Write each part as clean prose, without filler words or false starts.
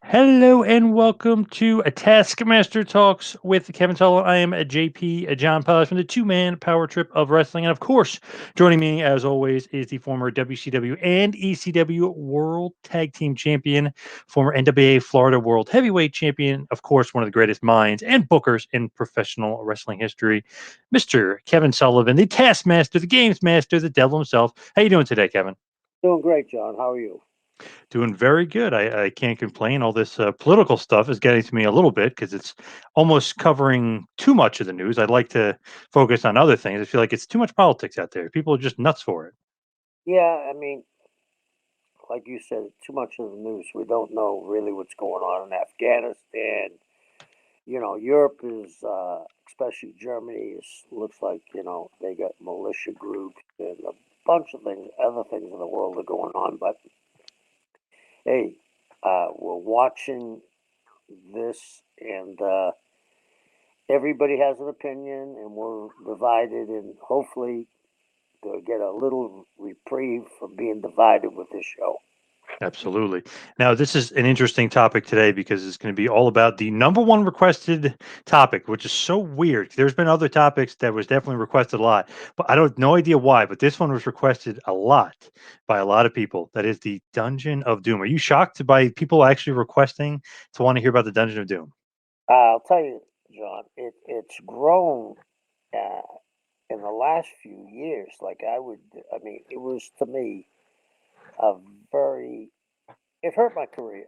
Hello and welcome to a Taskmaster Talks with Kevin Sullivan. I am a JP, a John Poz from the two-man power trip of wrestling. And of course, joining me as always is the former WCW and ECW World Tag Team Champion, former NWA Florida World Heavyweight Champion, of course, one of the greatest minds and bookers in professional wrestling history, Mr. Kevin Sullivan, the Taskmaster, the Games Master, the devil himself. How you doing today, Kevin? Doing great, John. How are you? Doing very good. I can't complain. All this political stuff is getting to me a little bit because it's almost covering too much of the news. I'd like to focus on other things. I feel like it's too much politics out there. People are just nuts for it. Yeah, like you said, too much of the news. We don't know really what's going on in Afghanistan. Europe is, especially Germany, looks like they got militia groups and a bunch of things, other things in the world are going on. But hey, we're watching this, and everybody has an opinion, and we're divided, and hopefully to get a little reprieve from being divided with this show. Absolutely. Now, this is an interesting topic today because it's going to be all about the number one requested topic, which is so weird. There's been other topics that was definitely requested a lot, but I don't no idea why. But this one was requested a lot by a lot of people. That is the Dungeon of Doom. Are you shocked by people actually requesting to want to hear about the Dungeon of Doom? I'll tell you, John, it's grown uh, in the last few years. It was to me a very, it hurt my career,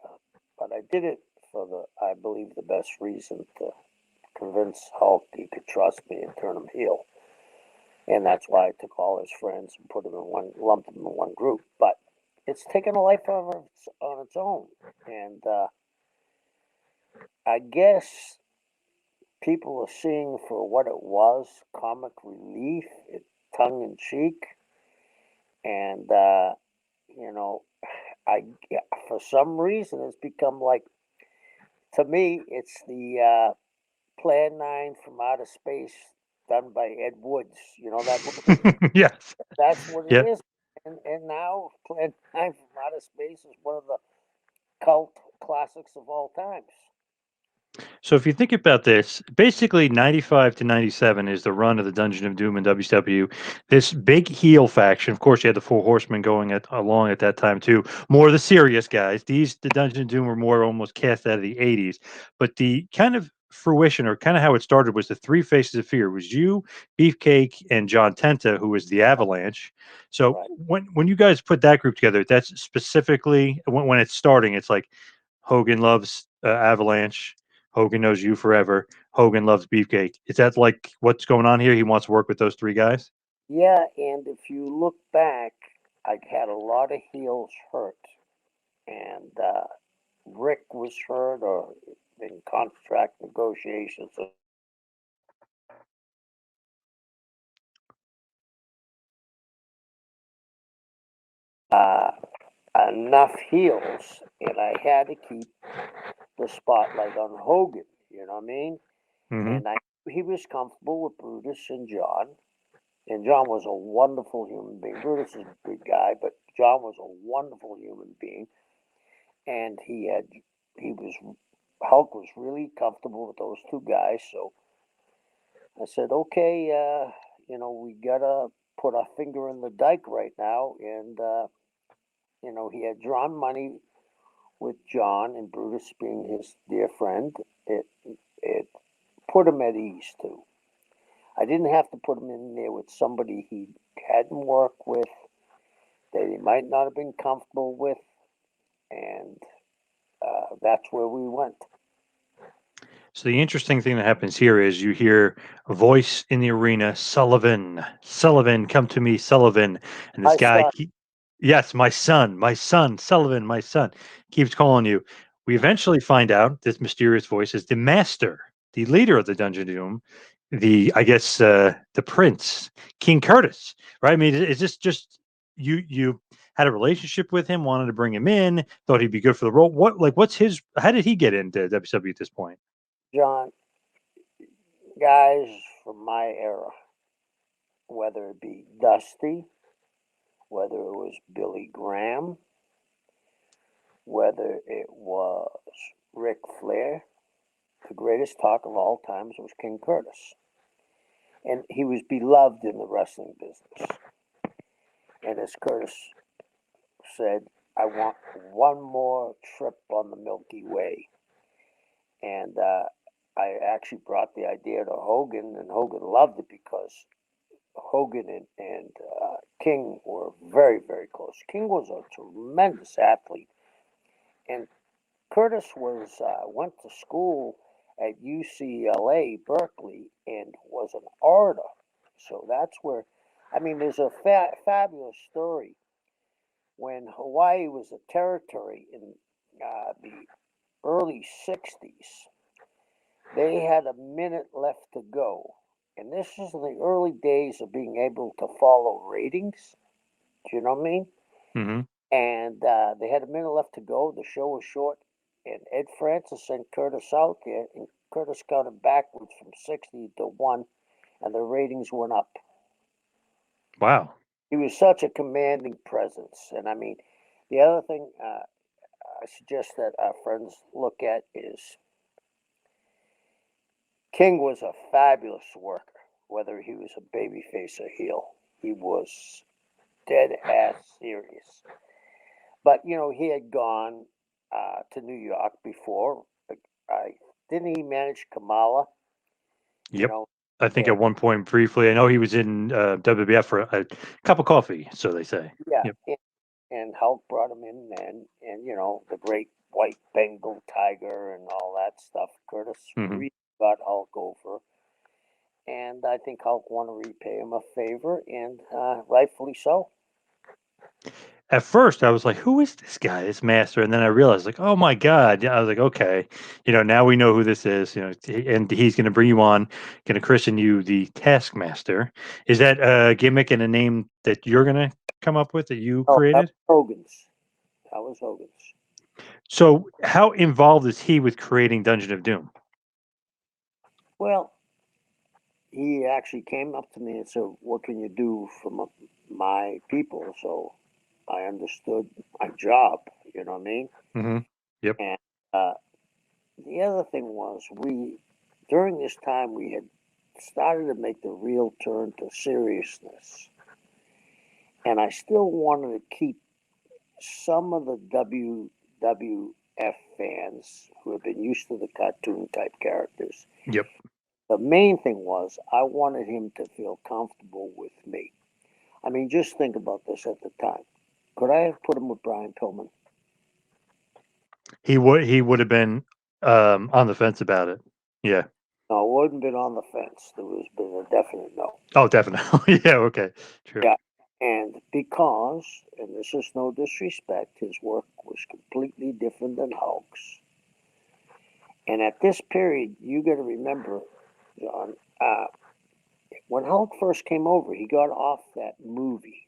but I did it for I believe, the best reason to convince Hulk he could trust me and turn him heel. And that's why I took all his friends and put them in one, lumped them in one group. But it's taken a life on its own. And I guess people are seeing for what it was, comic relief, tongue in cheek, and you know, I for some reason it's become like, to me it's the Plan 9 from Outer Space done by Ed Woods. You know that movie? Yes. That's what it Yeah. is. And now Plan 9 from Outer Space is one of the cult classics of all times. So if you think about this, basically 95 to 97 is the run of the Dungeon of Doom in WCW. This big heel faction, of course, you had the Four Horsemen going along at that time too. More of the serious guys. The Dungeon of Doom were more almost cast out of the 80s. But the kind of fruition or kind of how it started was the three faces of fear. It was you, Beefcake, and John Tenta, who was the Avalanche. So Right. when you guys put that group together, that's specifically when it's starting. It's like Hogan loves Avalanche. Hogan knows you forever. Hogan loves Beefcake. Is that like what's going on here? He wants to work with those three guys. Yeah, and if you look back, I had a lot of heels hurt, and Rick was hurt or in contract negotiations. Uh, Enough heels, and I had to keep the spotlight on Hogan. You know what I mean? Hmm. And I he was comfortable with Brutus and John, and John was a wonderful human being. Brutus is a good guy, but John was a wonderful human being, and he was Hulk was really comfortable with those two guys. So I said, okay, we gotta put our finger in the dike right now, and he had drawn money with John and Brutus being his dear friend. It put him at ease too. I didn't have to put him in there with somebody he hadn't worked with, that he might not have been comfortable with, and that's where we went. So the interesting thing that happens here is you hear a voice in the arena, Sullivan, Sullivan, come to me, Sullivan, and this I guy, saw. yes, my son, Sullivan, my son, keeps calling you. We eventually find out this mysterious voice is the master, the leader of the Dungeon of Doom, the I guess the prince, King Curtis, right? I mean, is this just you had a relationship with him, wanted to bring him in, thought he'd be good for the role? What's his? How did he get into WWE at this point? John, guys from my era, whether it be Dusty, whether it was Billy Graham, whether it was Ric Flair, the greatest talk of all times was King Curtis. And he was beloved in the wrestling business. And as Curtis said, I want one more trip on the Milky Way. And I actually brought the idea to Hogan, and Hogan loved it because Hogan and King were very, very close. King was a tremendous athlete, and Curtis went to school at UCLA, Berkeley, and was an orator. So that's where, I mean, there's a fabulous story. When Hawaii was a territory in the early 60s, they had a minute left to go. And this is the early days of being able to follow ratings. Do you know what I mean? Mm-hmm. And they had a minute left to go. The show was short. And Ed Francis sent Curtis out there, and Curtis counted backwards from 60 to 1, and the ratings went up. Wow. He was such a commanding presence. And I mean, the other thing I suggest that our friends look at is King was a fabulous worker, whether he was a babyface or heel. He was dead ass serious. But, you know, he had gone to New York before. Didn't he manage Kamala? You Yep. know, I think and at one point briefly, I know he was in WWF for a cup of coffee, so they say. yeah, Yep. and Hulk brought him in then, and you know the great white Bengal tiger and all that stuff. Curtis Mm-hmm. really got Hulk over, and I think Hulk wanted to repay him a favor, and rightfully so. At first, I was like, "Who is this guy, this master?" And then I realized, like, "Oh my god!" Yeah, I was like, "Okay, now we know who this is." And he's going to bring you on, going to christen you the Taskmaster. Is that a gimmick and a name that you're going to come up with that you Oh, that created? was Hogan's. That was Hogan's. So, how involved is he with creating Dungeon of Doom? Well, he actually came up to me and said, "What can you do for my people?" So I understood my job. You know what I mean? Mm-hmm. Yep. And uh, the other thing was, during this time we had started to make the real turn to seriousness, and I still wanted to keep some of the WWF fans who have been used to the cartoon type characters. Yep. The main thing was I wanted him to feel comfortable with me. I mean, just think about this at the time. Could I have put him with Brian Pillman? He would have been on the fence about it. Yeah. No, it wouldn't have been on the fence. There was been a definite no. Oh, definitely. Yeah. Okay. True. Yeah. And because, and this is no disrespect, his work was completely different than Hulk's. And at this period, you got to remember, John, when Hulk first came over, he got off that movie,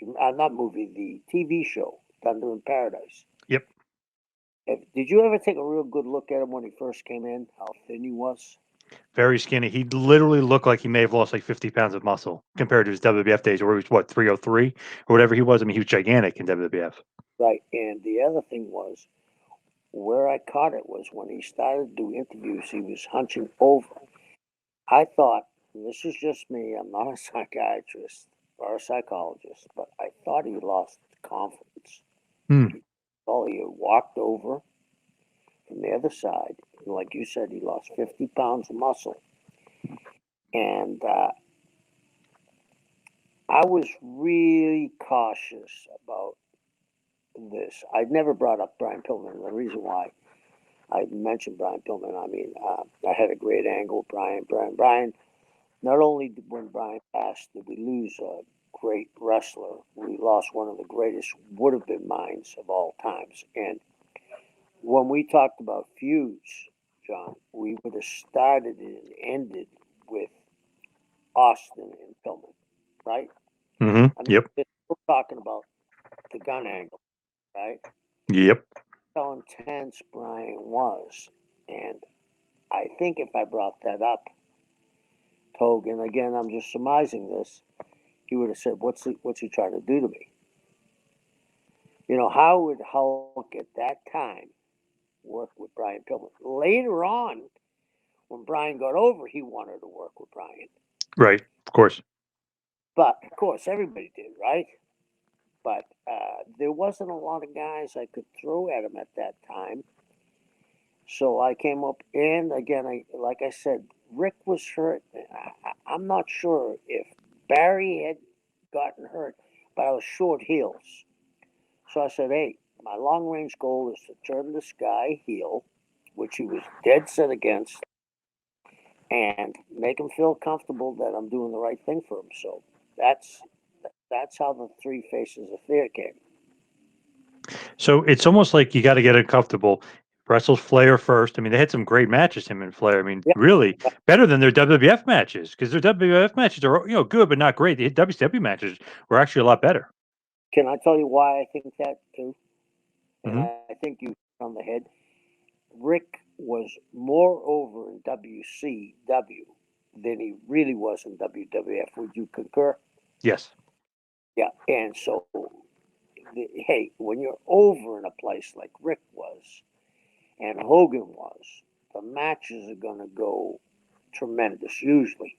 not movie, the TV show, Thunder in Paradise. Yep. Did you ever take a real good look at him when he first came in? How thin he was? Very skinny. He literally looked like he may have lost like 50 pounds of muscle compared to his WWF days, where he was what 303 or whatever he was. I mean, he was gigantic in WWF. Right. And the other thing was, where I caught it was when he started to do interviews, he was hunching over. I thought, and this is just me, I'm not a psychiatrist or a psychologist, but I thought he lost confidence. Hmm. Well, he walked over from the other side. And like you said, he lost 50 pounds of muscle. And I was really cautious about this. I'd never brought up Brian Pillman. The reason why I mentioned Brian Pillman, I mean, I had a great angle with Brian. Not only did when Brian passed did we lose a great wrestler, we lost one of the greatest would have been minds of all times. And when we talked about feuds, John, we would have started and ended with Austin and Pillman, right? Mm-hmm. I mean, Yep. we're talking about the gun angle, right? Yep. How intense Brian was. And I think if I brought that up to Hogan, again, I'm just surmising this, he would have said, what's he trying to do to me? how would Hulk at that time work with Brian Pillman? Later on, when Brian got over, he wanted to work with Brian. Right, of course. But, of course, everybody did, right? But there wasn't a lot of guys I could throw at him at that time. So I came up, and again, like I said, Rick was hurt. I'm not sure if Barry had gotten hurt, but I was short heels. So I said, hey, my long range goal is to turn this guy heel, which he was dead set against, and make him feel comfortable that I'm doing the right thing for him. So that's how the Three Faces affair came. So it's almost like you got to get it comfortable. Wrestles Flair first. I mean, they had some great matches, him and Flair. I mean, Yeah. really better than their WWF matches, because their WWF matches are good but not great. The WCW matches were actually a lot better. Can I tell you why I think that too? And Hmm. I think you hit on the head. Rick was more over in WCW than he really was in WWF. Would you concur? Yes. Yeah. And so, hey, when you're over in a place like Rick was and Hogan was, the matches are going to go tremendous usually.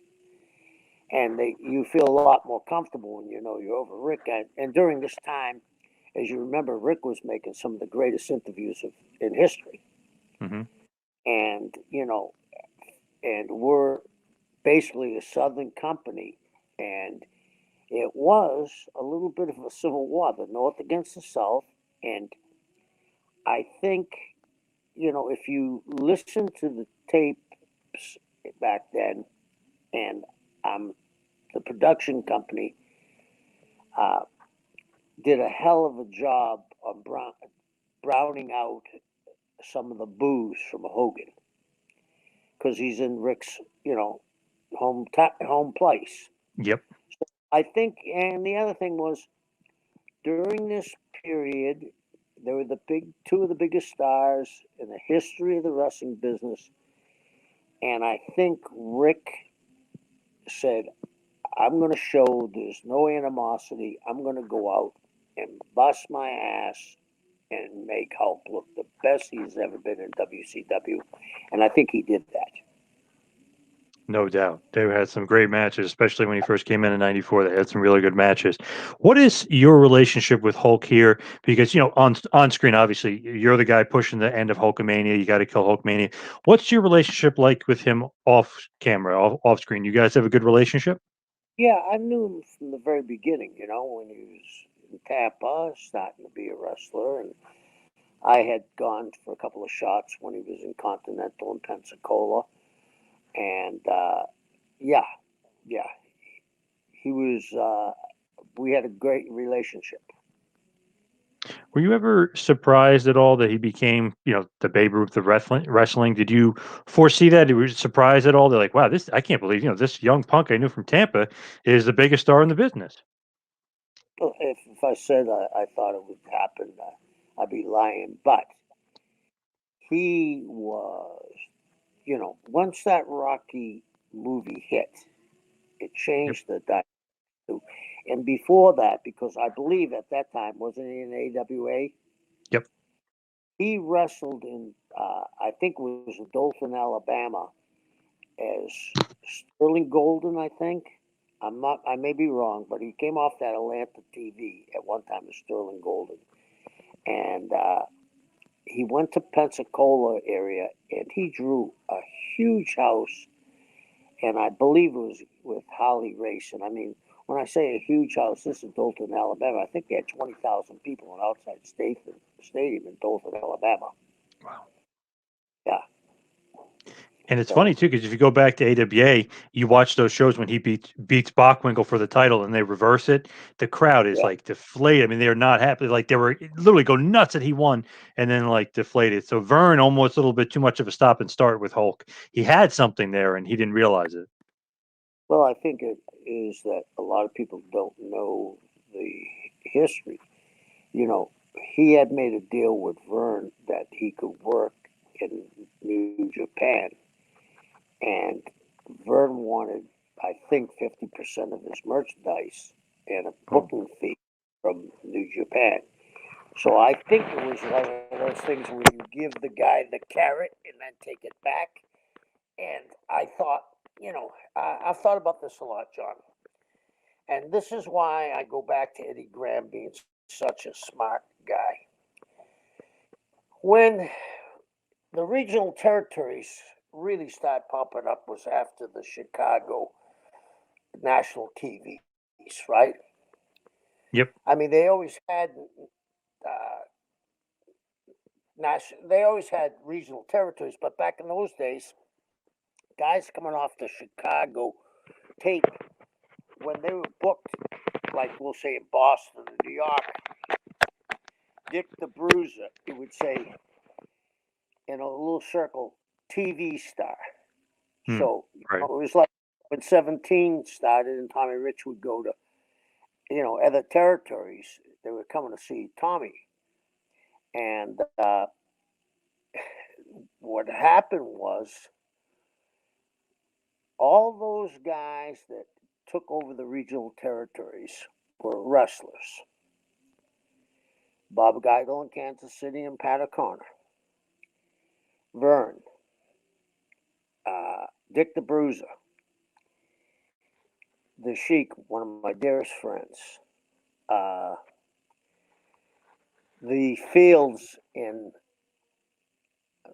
And you feel a lot more comfortable when you know you're over Rick. And during this time, as you remember, Rick was making some of the greatest interviews in history. Hmm. And, and we're basically a Southern company. And it was a little bit of a civil war, the North against the South. And I think, if you listen to the tapes back then, and the production company uh, did a hell of a job of browning out some of the boos from Hogan because he's in Rick's, home place. Yep. I think, and the other thing was during this period, there were two of the biggest stars in the history of the wrestling business, and I think Rick said, "I'm going to show there's no animosity. I'm going to go out and bust my ass and make Hulk look the best he's ever been in WCW," and I think he did that. No doubt. They had some great matches, especially when he first came in '94. They had some really good matches. What is your relationship with Hulk here? Because, on screen, obviously, you're the guy pushing the end of Hulkamania. You got to kill Hulkmania. What's your relationship like with him off camera, off screen? You guys have a good relationship? Yeah, I knew him from the very beginning, when he was in Tampa, starting to be a wrestler. And I had gone for a couple of shots when he was in Continental in Pensacola. And yeah, yeah, he was, we had a great relationship. Were you ever surprised at all that he became, the Babe Ruth of wrestling? Did you foresee that? Were you surprised at all? They're like, wow, I can't believe, this young punk I knew from Tampa is the biggest star in the business. If I said I thought it would happen, I'd be lying. But he was, once that Rocky movie hit, it Yep. changed the dynamic. And before that, because I believe at that time, wasn't he in AWA? Yep. He wrestled in, I think it was in Dothan, Alabama, as Sterling Golden, I think. I may be wrong, but he came off that Atlanta TV at one time as Sterling Golden. And he went to Pensacola area and he drew a huge house. And I believe it was with Holly Race. And I mean, when I say a huge house, this is Dothan, Alabama. I think they had 20,000 people in outside stadium in Dothan, Alabama. Wow. Yeah. And it's funny So, too, because if you go back to AWA, you watch those shows when he beats Bockwinkel for the title, and they reverse it. The crowd is yeah. like deflated. I mean, they're not happy. Like they were literally go nuts that he won, and then like deflated. So Vern almost a little bit too much of a stop and start with Hulk. He had something there, and he didn't realize it. Well, I think it is that a lot of people don't know the history. You know, he had made a deal with Vern that he could work in New Japan, and Vern wanted, I think, 50% of his merchandise and a Oh, booking fee from New Japan. So I think it was one of those things where you give the guy the carrot and then take it back. And I thought, I've thought about this a lot, John. And this is why I go back to Eddie Graham being such a smart guy. When the regional territories really started popping up was after the Chicago national TVs, right? Yep. I mean, they always had regional territories, but back in those days, guys coming off the Chicago tape when they were booked, like we'll say in Boston or New York, Dick the Bruiser, it would say in a little circle, TV star. Hmm. So Right. it was like when 17 started and Tommy Rich would go to, other territories, they were coming to see Tommy. And what happened was all those guys that took over the regional territories were wrestlers. Bob Geigel in Kansas City and Pat O'Connor. Vern, Dick the Bruiser, the Sheik, one of my dearest friends, uh, the Fields in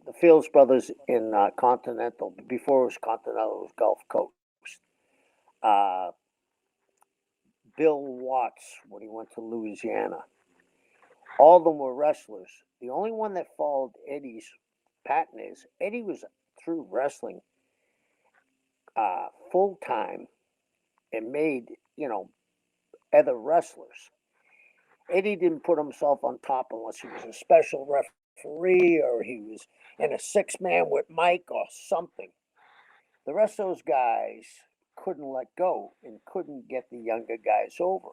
the Fields brothers in Continental. Before it was Continental, it was Gulf Coast. Uh, Bill Watts when he went to Louisiana. All of them were wrestlers. The only one that followed Eddie's pattern is Eddie was through wrestling full time and made other wrestlers. Eddie didn't put himself on top unless he was a special referee or he was in a 6-man with Mike or something. The rest of those guys couldn't let go and couldn't get the younger guys over.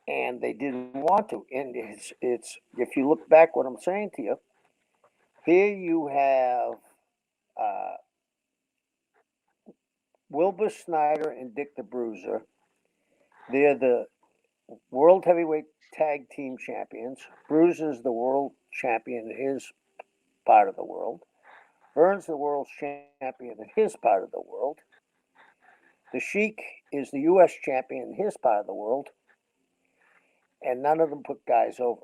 And they didn't want to. And it's if you look back what I'm saying to you, here you have uh, Wilbur Snyder and Dick the Bruiser. They're the world heavyweight tag team champions. Bruiser's the world champion in his part of the world. Vern's the world champion in his part of the world. The Sheik is the U.S. champion in his part of the world. And none of them put guys over.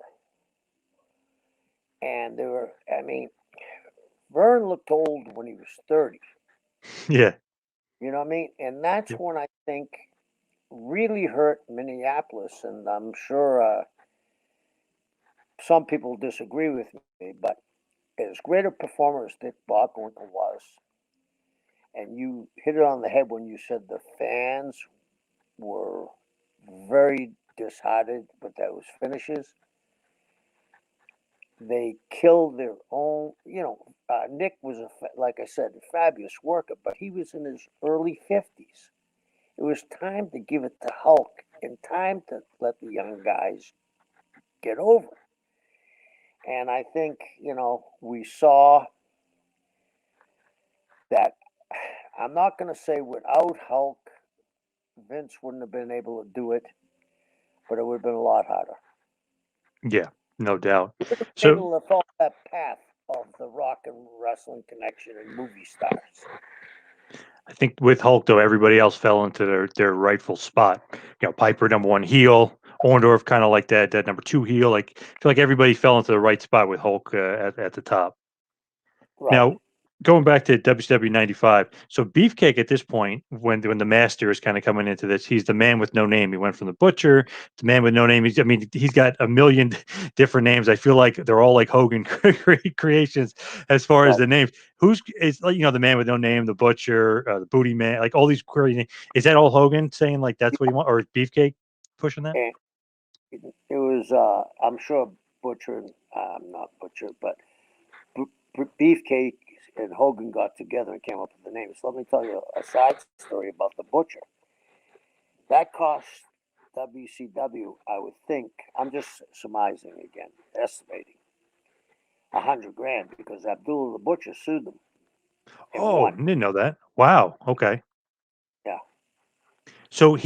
And they were, I mean, Vern looked old when he was 30. Yeah. You know what I mean? And that's Yep. when I think really hurt Minneapolis. And I'm sure some people disagree with me, but as great a performer as Dick Bockwinkel was, and you hit it on the head when you said the fans were very disheartened with those finishes. They killed their own. Nick was like I said, a fabulous worker, but he was in his early 50s. It was time to give it to Hulk and time to let the young guys get over. And I think we saw that. I'm not going to say without Hulk, Vince wouldn't have been able to do it, but it would have been a lot harder. Yeah. No doubt. So Able to follow that path of the rock and wrestling connection and movie stars. I think with Hulk though, everybody else fell into their rightful spot. Piper number one heel, Orndorff kind of like that number two heel. Like I feel like everybody fell into the right spot with Hulk at the top. Right. Now, going back to WCW '95, so Beefcake at this point, when the Master is kind of coming into this, he's the man with no name. He went from the Butcher to the man with no name. He's got a million different names. I feel like they're all like Hogan creations as far as Right. the names. Who's is like the man with no name, the Butcher, the Booty Man, like all these crazy names. Is that all Hogan saying like that's what he want, or is Beefcake pushing that? And it was, I'm sure Butcher, not Butcher, but Beefcake and Hogan got together and came up with the names. Let me tell you a side story about the Butcher. That cost WCW, I would think, I'm just surmising again, estimating, 100 grand because Abdullah the Butcher sued them and Oh, won. didn't know that. Wow. Okay. Yeah. So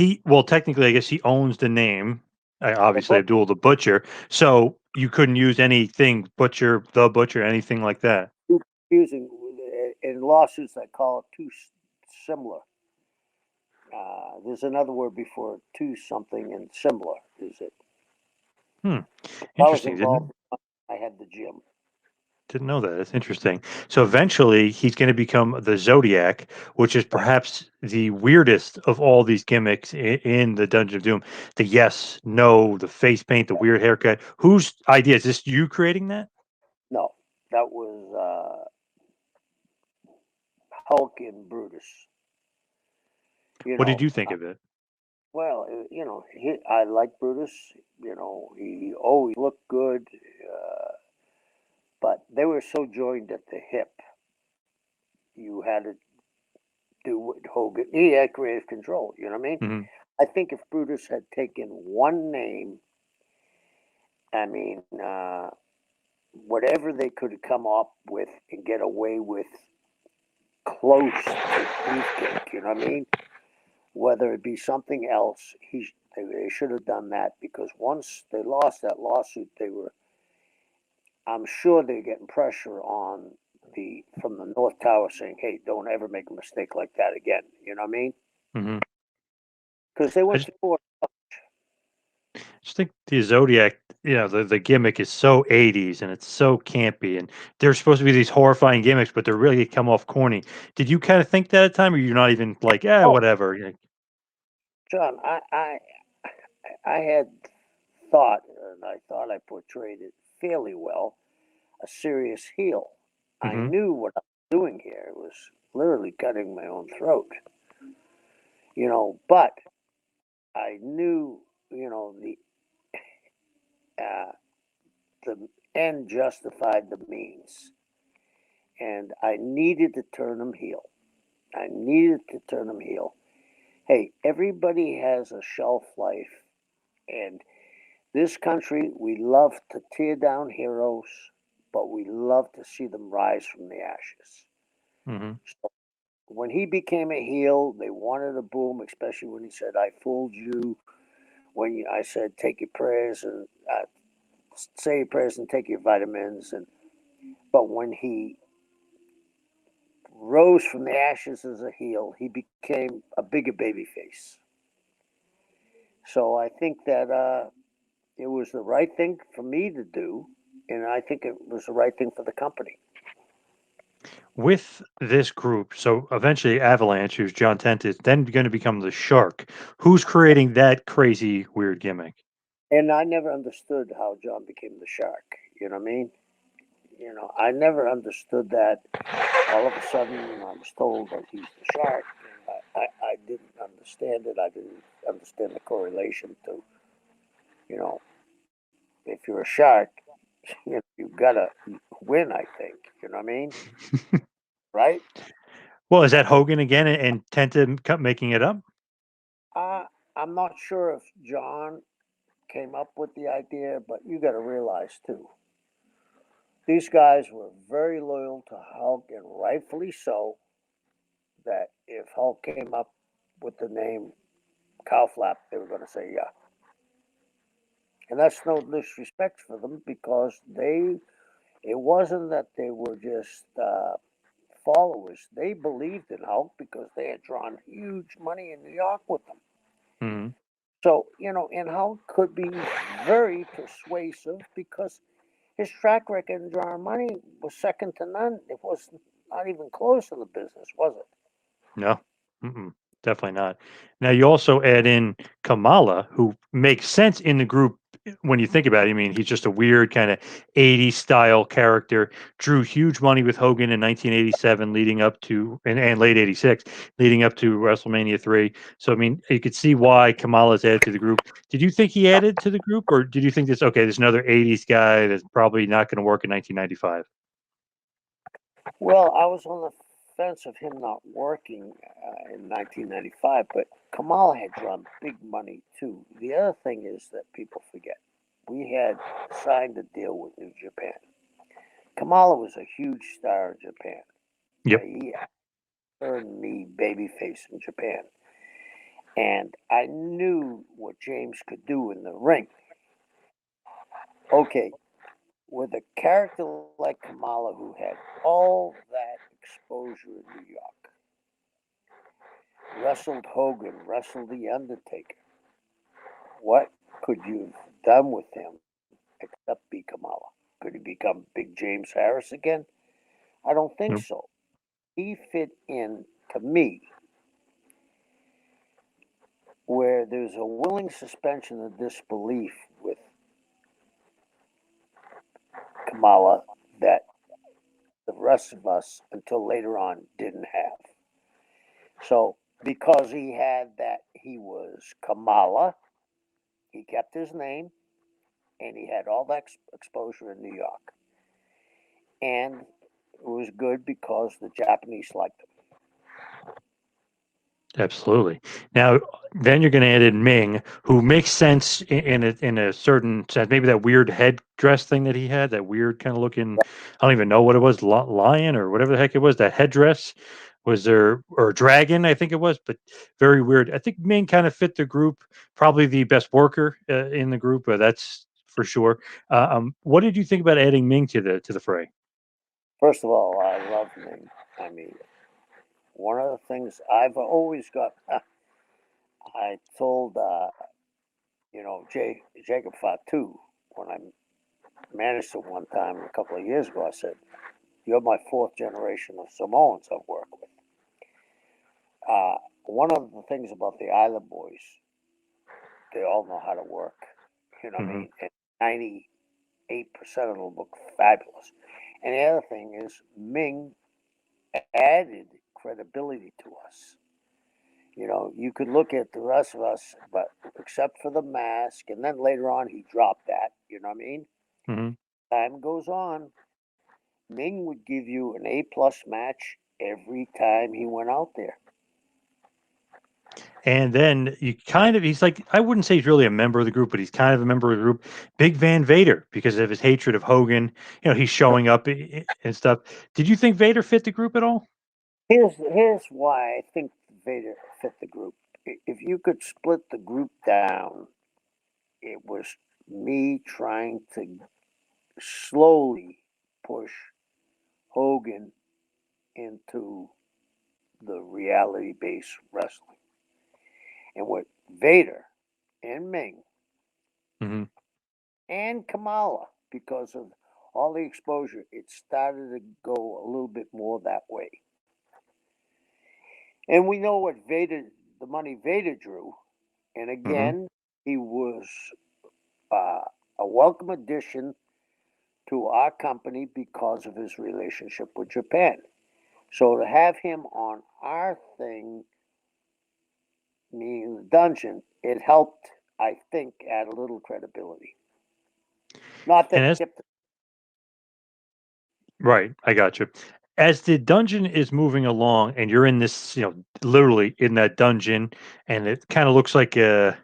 technically, I guess he owns the name. Obviously, Abdul the Butcher. So you couldn't use anything Butcher, the Butcher, anything like that. Using in lawsuits, I call it too similar. There's another word before too something and similar. Is it? Hmm. I was Interesting. involved. I had the gym. Didn't know that. That's interesting. So eventually, he's going to become the Zodiac, which is Right. perhaps the weirdest of all these gimmicks in the Dungeon of Doom. The yes, no, the face paint, the weird haircut. Whose idea is this? You creating that? No, that was Hulk and Brutus. You What did know, you think of it? well, I like Brutus. He always looked good, but they were so joined at the hip. You had to do what Hogan. He had creative control. You know what I mean? Hmm. I think if Brutus had taken one name, I mean, whatever they could have come up with and get away with close to beefcake. You know what I mean? Whether it be something else, they should have done that because once they lost that lawsuit, I'm sure they're getting pressure on from the North Tower saying, "Hey, don't ever make a mistake like that again." You know what I mean? Hmm. Because they I went just, through. just think the Zodiac, the gimmick is so 80s and it's so campy. And they're supposed to be these horrifying gimmicks, but they're really come off corny. Did you kind of think that at the time, or you're not even like, Oh, whatever? You're like, John, I had thought, and I thought I portrayed it fairly well, a serious heel. I mhm. knew what I was doing here. It was literally cutting my own throat. But I knew, uh, the end justified the means, and I needed to turn him heel. I needed to turn him heel. Hey, everybody has a shelf life, and this country, we love to tear down heroes, but we love to see them rise from the ashes. Mhm. So when he became a heel, they wanted to boo him, especially when he said, "I fooled you." I said, "Take your prayers and say your prayers and take your vitamins," but when he rose from the ashes as a heel, he became a bigger baby face. So I think that it was the right thing for me to do, and I think it was the right thing for the company. With this group, so eventually Avalanche, who's John Tent, is then going to become the Shark. Who's creating that crazy, weird gimmick? And I never understood how John became the shark. You know what I mean? I never understood that. All of a sudden, I was told that he's the shark. And I didn't understand it. I didn't understand the correlation to, you know, if you're a shark, you gotta win. I think. You know what I mean? Right? Well, is that Hogan again and Tenta making it up? Uh, I'm not sure if John came up with the idea, but you got to realize too, these guys were very loyal to Hulk, and rightfully so. That if Hulk came up with the name Cowflap, they were going to say yeah. And that's no disrespect for them because it wasn't that they were just followers. They believed in Hulk because they had drawn huge money in New York with them. Mhm. So, and Hulk could be very persuasive because his track record in drawing money was second to none. It was not even close to the business, was it? No, mm-mm, definitely not. Now you also add in Kamala, who makes sense in the group when you think about it. I mean, he's just a weird kind of 80s style character. Drew huge money with Hogan in 1987, leading up to and late '86, leading up to WrestleMania 3. So I mean, you could see why Kamala's added to the group. Did you think he added to the group, or did you think this? Okay, there's another '80s guy that's probably not going to work in 1995. Well, I was on the fence of him not working in 1995, but Kamala had drawn big money too. The other thing is that people forget we had signed a deal with New Japan. Kamala was a huge star in Japan. Yep. He earned the babyface in Japan. And I knew what James could do in the ring. Okay, with a character like Kamala who had all that exposure in New York, wrestled Hogan, wrestled The Undertaker, what could you have done with him except be Kamala? Could he become Big James Harris again? I don't think Yep. so. He fit in, to me, where there's a willing suspension of disbelief with Kamala that the rest of us, until later on, didn't have. So, because he had that, he was Kamala, he kept his name, and he had all that exposure in New York. And it was good because the Japanese liked him. Absolutely. Now, then you're going to add in Ming, who makes sense in a certain sense. Maybe that weird headdress thing that he had, that weird kind of looking, I don't even know what it was, lion or whatever the heck it was. That headdress was there, or dragon, I think it was, but very weird. I think Ming kind of fit the group, probably the best worker in the group. That's for sure. What did you think about adding Ming to the fray? First of all, I love Ming. I mean, one of the things I've always got, I told, Jacob Fatu, when I managed it one time a couple of years ago, I said, "You're my fourth generation of Samoans I've worked with." One of the things about the Island Boys, they all know how to work. You know what I Hmm. mean? And 98% of them look fabulous. And the other thing is, Ming added credibility to us. You could look at the rest of us, but except for the mask, and then later on he dropped that. You know what I mean? Hmm. Time goes on, Ming would give you an A+ match every time he went out there. And then he's like, I wouldn't say he's really a member of the group, but he's kind of a member of the group. Big Van Vader, because of his hatred of Hogan, he's showing up and stuff. Did you think Vader fit the group at all? Here's why I think Vader fit the group. If you could split the group down, it was me trying to slowly push Hogan into the reality based wrestling. And with Vader and Ming Hmm. and Kamala, because of all the exposure, it started to go a little bit more that way. And we know the money Vader drew. And Hmm. again, he was uh, a welcome addition to our company because of his relationship with Japan. So to have him on our thing, meaning the dungeon, it helped, I think, add a little credibility. Not And that as tipped. right, I got you. As the dungeon is moving along, and you're in this, literally in that dungeon, and it kind of looks like a,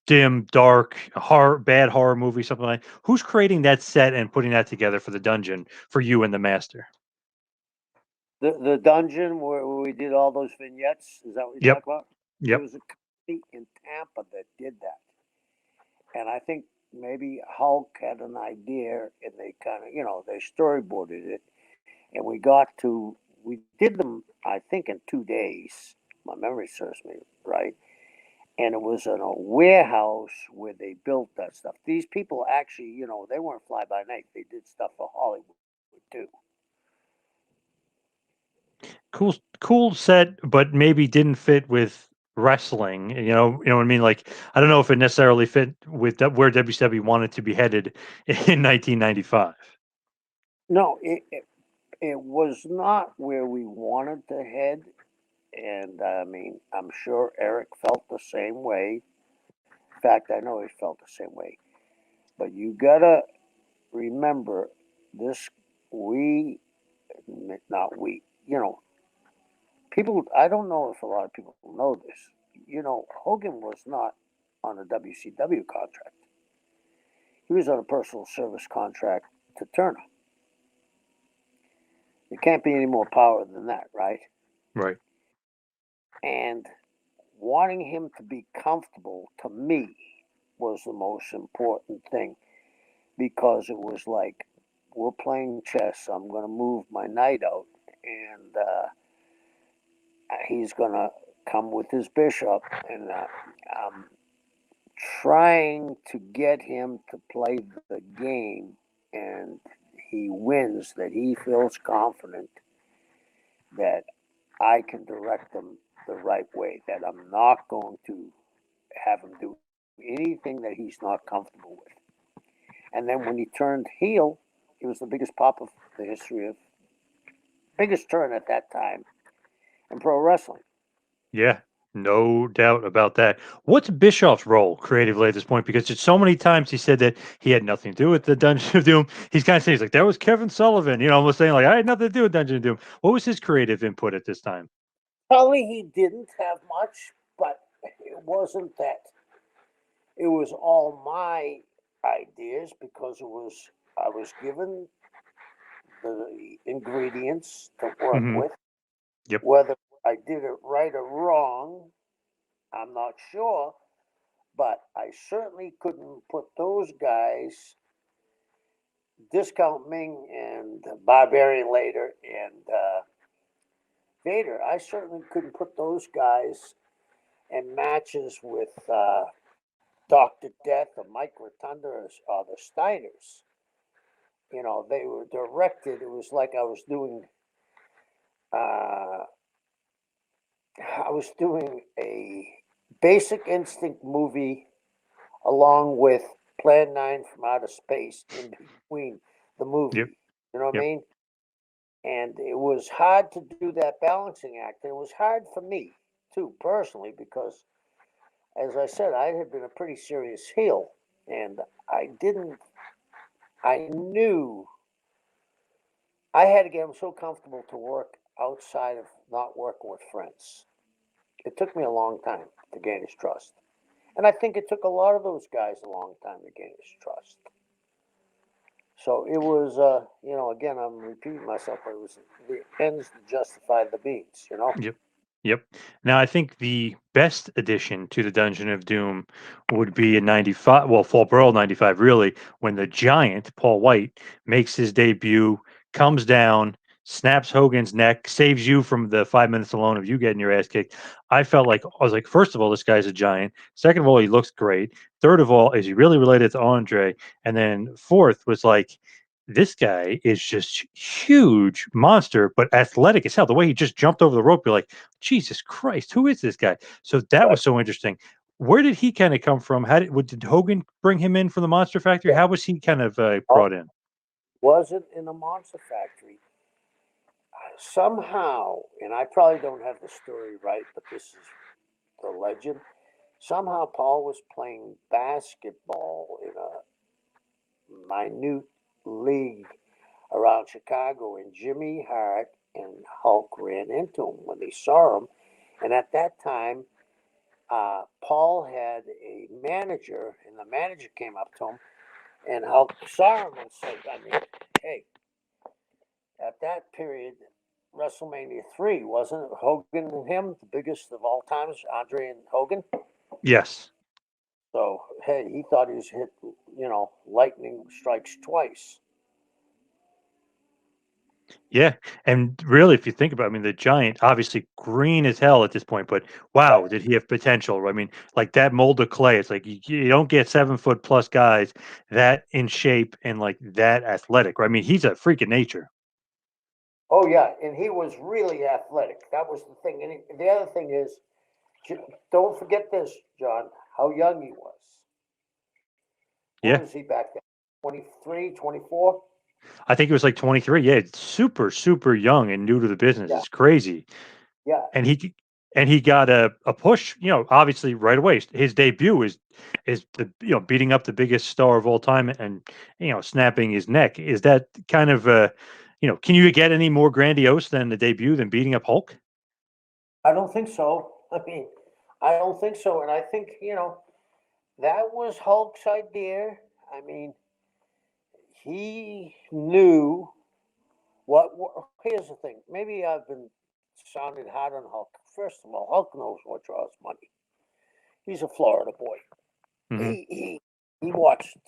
dim, dark, bad horror movie, something like. Who's creating that set and putting that together for the dungeon for you and the master? The dungeon where we did all those vignettes. Is that what you Yep. talk about? There Yep. was a company in Tampa that did that, and I think maybe Hulk had an idea, and they kind of they storyboarded it, and we did them I think in 2 days. My memory serves me right, and it was in a warehouse where they built that stuff. These people actually, they weren't fly by night. They did stuff for Hollywood too. Cool set, but maybe didn't fit with wrestling. You know what I mean? Like, I don't know if it necessarily fit with where WCW wanted to be headed in 1995. No, it was not where we wanted to head. And I mean, I'm sure Eric felt the same way. In fact, I know he felt the same way. But you gotta remember this. We, not we. People. I don't know if a lot of people know this. Hogan was not on a WCW contract. He was on a personal service contract to Turner. There can't be any more power than that, right? Right. And wanting him to be comfortable, to me, was the most important thing, because it was like, we're playing chess. I'm going to move my knight out, and he's going to come with his bishop, and I'm trying to get him to play the game, and he wins, that he feels confident that I can direct him the right way, that I'm not going to have him do anything that he's not comfortable with. And then when he turned heel, it was the biggest pop of the history of, biggest turn at that time in pro wrestling. Yeah, no doubt about that. What's Bischoff's role creatively at this point? Because it's so many times he said that he had nothing to do with the Dungeon of Doom. He's kind of saying, he's like, that was Kevin Sullivan, almost saying like, I had nothing to do with Dungeon of Doom. What was his creative input at this time? Probably he didn't have much, but it wasn't that. It was all my ideas, because I was given the ingredients to work Hmm. with. Yep. Whether I did it right or wrong, I'm not sure, but I certainly couldn't put those guys, Discount Ming and Barbarian later, and Vader. I certainly couldn't put those guys in matches with Dr. Death or Mike Rotunda or the Steiners. They were directed. It was like uh, I was doing a Basic Instinct movie along with Plan 9 from Outer Space in between the Yep. movie. You know what I Yep. mean? And it was hard to do that balancing act. And it was hard for me, too, personally, because, as I said, I had been a pretty serious heel. And I knew I had to get him so comfortable to work outside of not working with friends. It took me a long time to gain his trust. And I think it took a lot of those guys a long time to gain his trust. So it was, again, I'm repeating myself, but it was the ends that justified the means. Yep. Yep. Now, I think the best addition to the Dungeon of Doom would be in 95, well, Fall Brawl 95, really, when the Giant, Paul White, makes his debut, comes down, snaps Hogan's neck, saves you from the 5 minutes alone of you getting your ass kicked. I was like, first of all, this guy's a giant. Second of all, he looks great. Third of all, is he really related to Andre? And then fourth was like, this guy is just huge monster, but athletic as hell. The way he just jumped over the rope, you're like, Jesus Christ, who is this guy? So that Right. was so interesting. Where did he kind of come from? Did Hogan bring him in from the Monster Factory? Yeah. How was he kind of Oh, brought in? wasn't in a monster factory. Somehow, and I probably don't have the story right, but this is the legend. Somehow Paul was playing basketball in a minute league around Chicago, and Jimmy Hart and Hulk ran into him when they saw him. And at that time, Paul had a manager, and the manager came up to him, and Hulk saw him and said, hey, at that period, WrestleMania 3, wasn't it Hogan and him, the biggest of all times, Andre and Hogan? Yes. So, hey, he thought he was hit, lightning strikes twice. Yeah. And really, if you think about it, I mean, the Giant, obviously green as hell at this point, but wow, Right. did he have potential? I mean, like that mold of clay, it's like you don't get 7 foot plus guys that in shape and like that athletic. Right? I mean, he's a freak of nature. Oh, yeah, and he was really athletic. That was the thing. And the other thing is, don't forget this, John, how young he was. What Yeah. was he back then? 23, 24? I think it was like 23. Yeah, it's super, super young and new to the business. Yeah, It's crazy. yeah. And he got a push, obviously right away. His debut is the beating up the biggest star of all time and snapping his neck. Is that kind of can you get any more grandiose than the debut than beating up Hulk? I don't think so. I mean, I don't think so. And I think, that was Hulk's idea. I mean, he knew here's the thing. Maybe I've been sounding hard on Hulk. First of all, Hulk knows what draws money. He's a Florida boy. Hmm. He watched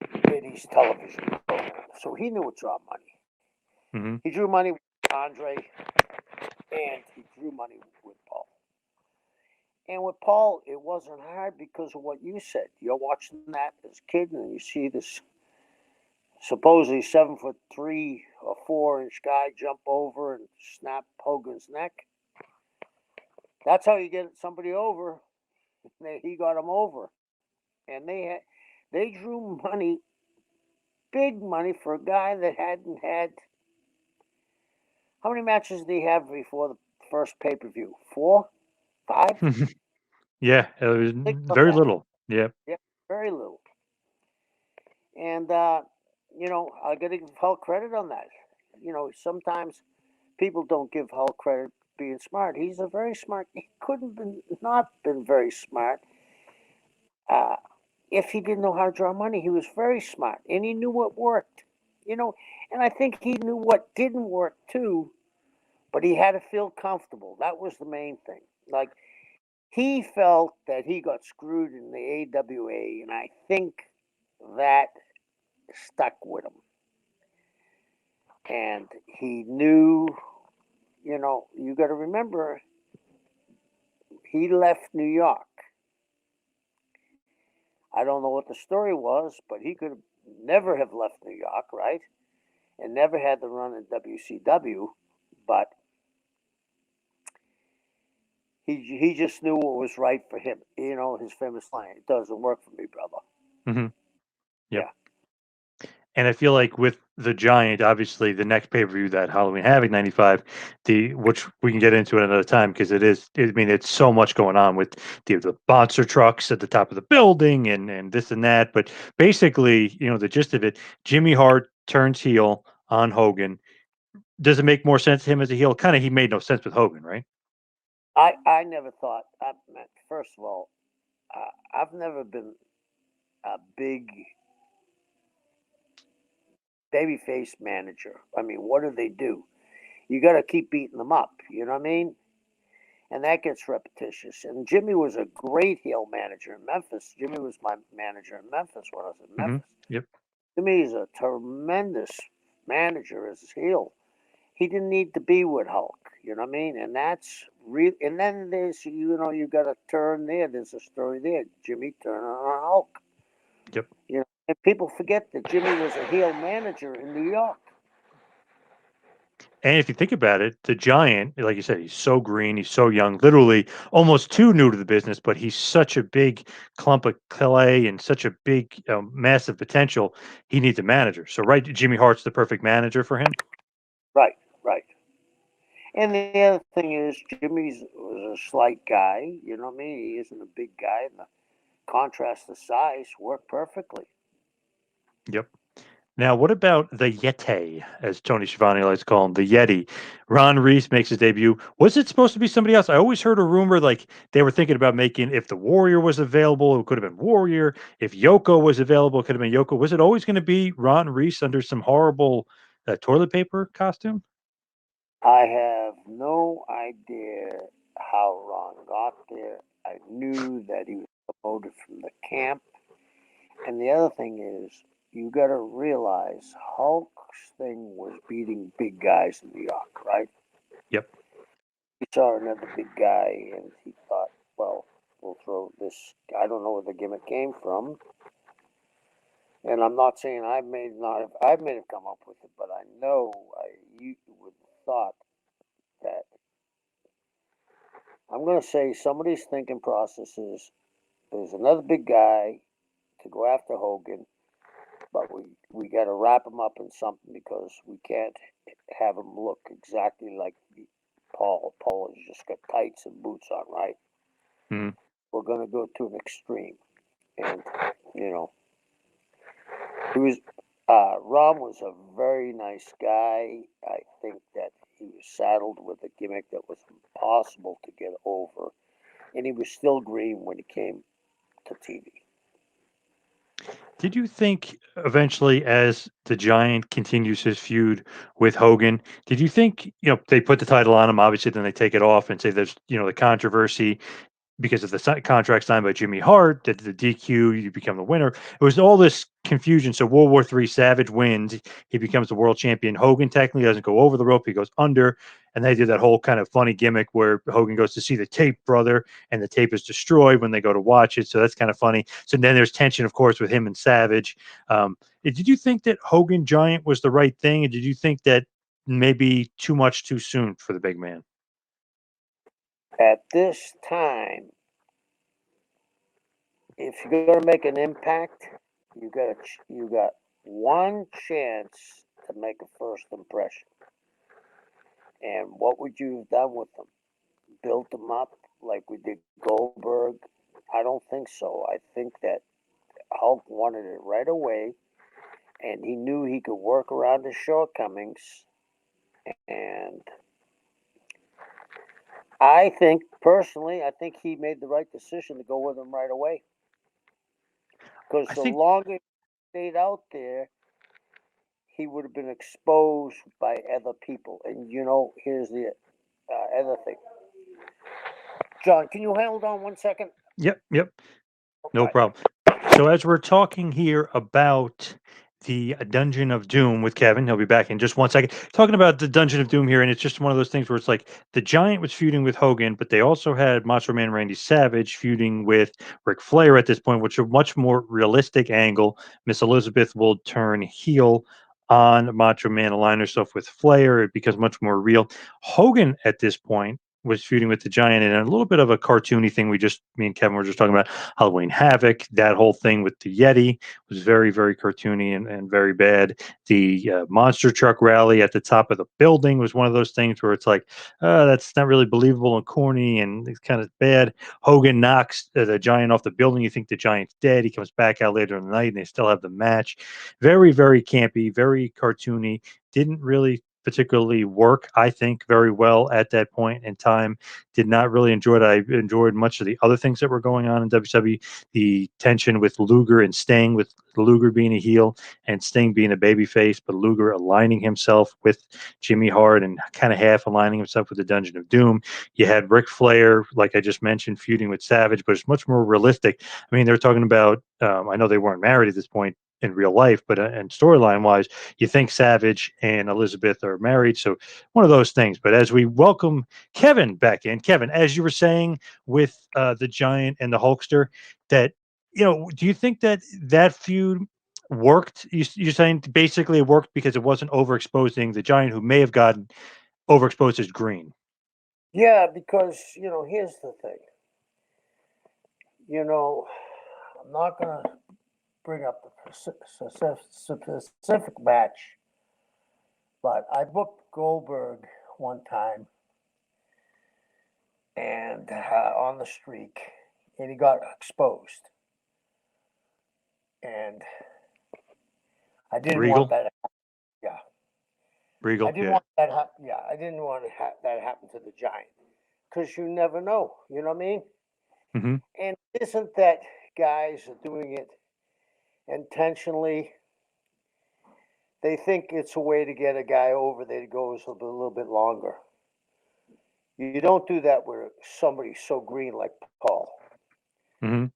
Yeti's television program, so he knew what draw money. Hmm. He drew money with Andre, and he drew money with Paul. And with Paul, it wasn't hard because of what you said. You're watching that as a kid, and you see this supposedly 7'3" or 4" guy jump over and snap Hogan's neck. That's how you get somebody over. He got him over, and they drew money, big money for a guy that hadn't had. How many matches did he have before the first pay-per-view? 4, 5. Yeah, it was Think of very that. little. Yeah. Yeah, very little. And I got to give Hulk credit on that. Sometimes people don't give Hulk credit being smart. He's a very smart. He couldn't been not been very smart. Uh, if he didn't know how to draw money, he was very smart, and he knew what worked. And I think he knew what didn't work too. But he had to feel comfortable. That was the main thing. Like he felt that he got screwed in the AWA, and I think that stuck with him. And he knew, you got to remember, he left New York. I don't know what the story was, but he could never have left New York, right? And never had the run in WCW, but he just knew what was right for him. His famous line, "It doesn't work for me, brother." Hmm. Yep. Yeah, And I feel like with the Giant, obviously the next pay per view, that Halloween Havoc '95, which we can get into at another time because it is. I mean, it's so much going on with the monster trucks at the top of the building and this and that. But basically, the gist of it, Jimmy Hart turns heel on Hogan. Does it make more sense to him as a heel? Kind of, he made no sense with Hogan, right? I never thought. First of all, I've never been a big babyface manager. I mean, what do they do? You got to keep beating them up. You know what I mean? And that gets repetitious. And Jimmy was a great heel manager in Memphis. Jimmy was my manager in Memphis when I was in Hmm. Memphis. Yep. Jimmy is a tremendous manager as a heel. He didn't need to be with Hulk. You know what I mean? And that's real. And then there's you got a turn there. There's a story there. Jimmy turning on Hulk. Yep. And people forget that Jimmy was a heel manager in New York. And if you think about it, the Giant, like you said, he's so green, he's so young, literally almost too new to the business, but he's such a big clump of clay and such a big, massive potential. He needs a manager. So, right, Jimmy Hart's the perfect manager for him. Right, right. And the other thing is, Jimmy's was a slight guy. You know what I mean? He isn't a big guy, and the contrast of size worked perfectly. Yep. Now, what about the Yeti, as Tony Schiavone likes to call him, the Yeti? Ron Reese makes his debut. Was it supposed to be somebody else? I always heard a rumor like they were thinking about making, if the Warrior was available, it could have been Warrior. If Yoko was available, it could have been Yoko. Was it always going to be Ron Reese under some horrible toilet paper costume? I have no idea how Ron got there. I knew that he was promoted from the camp. And the other thing is, you got to realize Hulk's thing was beating big guys in New York, right? Yep. He saw another big guy and he thought, well, we'll throw this. I don't know where the gimmick came from. And I'm not saying I may have come up with it, but I know you would have thought that. I'm going to say somebody's thinking process is there's another big guy to go after Hogan, but we got to wrap him up in something because we can't have him look exactly like Paul. Paul has just got tights and boots on, right? Mhm. We're going to go to an extreme, and you know, he was. Ron was a very nice guy. I think that he was saddled with a gimmick that was impossible to get over, and he was still green when he came to TV. Did you think eventually, as the Giant continues his feud with Hogan, did you think, they put the title on him, obviously, then they take it off and say there's, the controversy. because of the contract signed by Jimmy Hart, the DQ, you become the winner. It was all this confusion. So World War III, Savage wins. He becomes the world champion. Hogan technically doesn't go over the rope. He goes under. And they did that whole kind of funny gimmick where Hogan goes to see the tape, brother, and the tape is destroyed when they go to watch it. So that's kind of funny. So then there's tension, of course, with him and Savage. Did you think that Hogan Giant was the right thing? And did you think that maybe too much too soon for the big man? At this time, if you're going to make an impact, you got one chance to make a first impression. And what would you have done with them? Built them up like we did Goldberg? I don't think so. I think that Hulk wanted it right away, and he knew he could work around his shortcomings. And I think, personally, I think he made the right decision to go with him right away. Because the longer he stayed out there, he would have been exposed by other people. And, here's the other thing. John, can you hold on 1 second? Yep. No problem. So as we're talking here about the Dungeon of Doom with Kevin, he'll be back in just 1 second. Talking about the Dungeon of Doom here, and it's just one of those things where it's like the Giant was feuding with Hogan, but they also had Macho Man Randy Savage feuding with Ric Flair at this point, which is a much more realistic angle. Miss Elizabeth will turn heel on Macho Man, align herself with Flair. It becomes much more real. Hogan at this point was feuding with the Giant in a little bit of a cartoony thing. Me and Kevin were just talking about Halloween Havoc. That whole thing with the Yeti was very, very cartoony and very bad. The monster truck rally at the top of the building was one of those things where it's like, that's not really believable and corny and it's kind of bad. Hogan knocks the Giant off the building. You think the Giant's dead. He comes back out later in the night and they still have the match. Very, very campy, very cartoony. Didn't really particularly work, I think, very well at that point in time. Did not really enjoy it. I enjoyed much of the other things that were going on in WWE. The tension with Luger and Sting, with Luger being a heel and Sting being a babyface, but Luger aligning himself with Jimmy Hart and kind of half aligning himself with the Dungeon of Doom. You had Ric Flair, like I just mentioned, feuding with Savage, but it's much more realistic. I mean, they're talking about, I know they weren't married at this point in real life, but and storyline wise, you think Savage and Elizabeth are married. So one of those things. But as we welcome Kevin back in, Kevin, as you were saying with the Giant and the Hulkster, that, do you think that feud worked? You're saying basically it worked because it wasn't overexposing the Giant, who may have gotten overexposed as green. Yeah, because, here's the thing. I'm not going to bring up the specific match, but I booked Goldberg one time and on the streak, and he got exposed. And I didn't want that. Yeah. Regal. I didn't want that. I didn't want that happen to the Giant, because you never know. You know what I mean? Mm-hmm. And isn't that guys are doing it intentionally? They think it's a way to get a guy over that goes a little bit longer. You don't do that with somebody so green like Paul. Mm-hmm.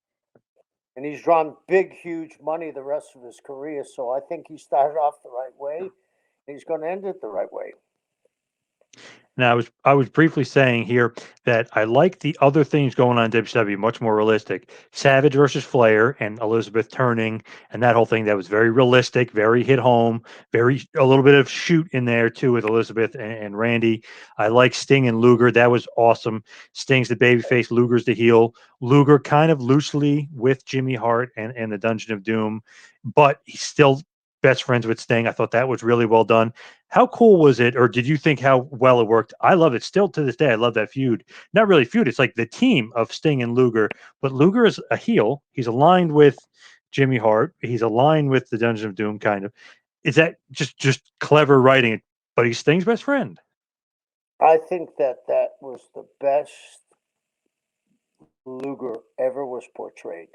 And he's drawn big, huge money the rest of his career. So I think he started off the right way. And he's going to end it the right way. Now, I was briefly saying here that I like the other things going on in WWE, much more realistic. Savage versus Flair and Elizabeth turning and that whole thing, that was very realistic, very hit home, very a little bit of shoot in there too with Elizabeth and Randy. I like Sting and Luger. That was awesome. Sting's the babyface, Luger's the heel. Luger kind of loosely with Jimmy Hart and the Dungeon of Doom, but he's still best friends with Sting. I thought that was really well done. How cool was it, or did you think how well it worked? I love it still to this day. I love that feud. Not really feud. It's like the team of Sting and Luger, but Luger is a heel. He's aligned with Jimmy Hart. He's aligned with the Dungeon of Doom, kind of. Is that just clever writing? But he's Sting's best friend. I think that was the best Luger ever was portrayed.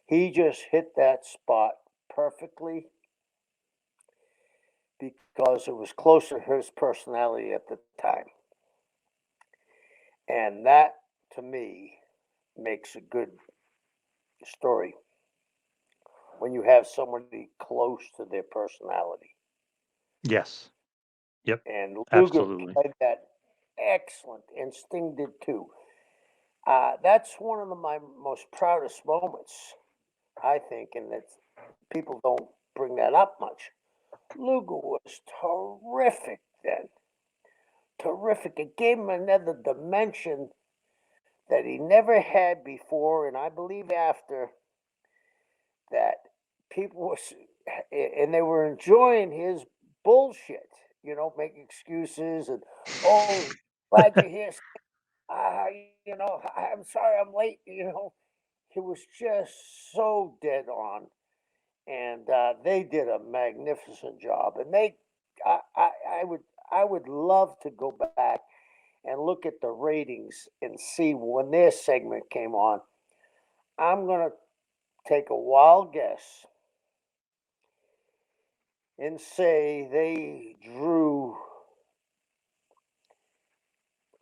He just hit that spot perfectly because it was close to his personality at the time. And that, to me, makes a good story when you have somebody close to their personality. Yes. Yep. And Luger Absolutely. played that excellent, and Sting did too. That's one of my most proudest moments, I think, and that people don't bring that up much. Luger was terrific then. Terrific. It gave him another dimension that he never had before, and I believe after that people was, and they were enjoying his bullshit, making excuses and, oh, glad you're here. Uh, I'm sorry I'm late. He was just so dead on, and they did a magnificent job. And I would, I would love to go back and look at the ratings and see when their segment came on. I'm gonna take a wild guess and say they drew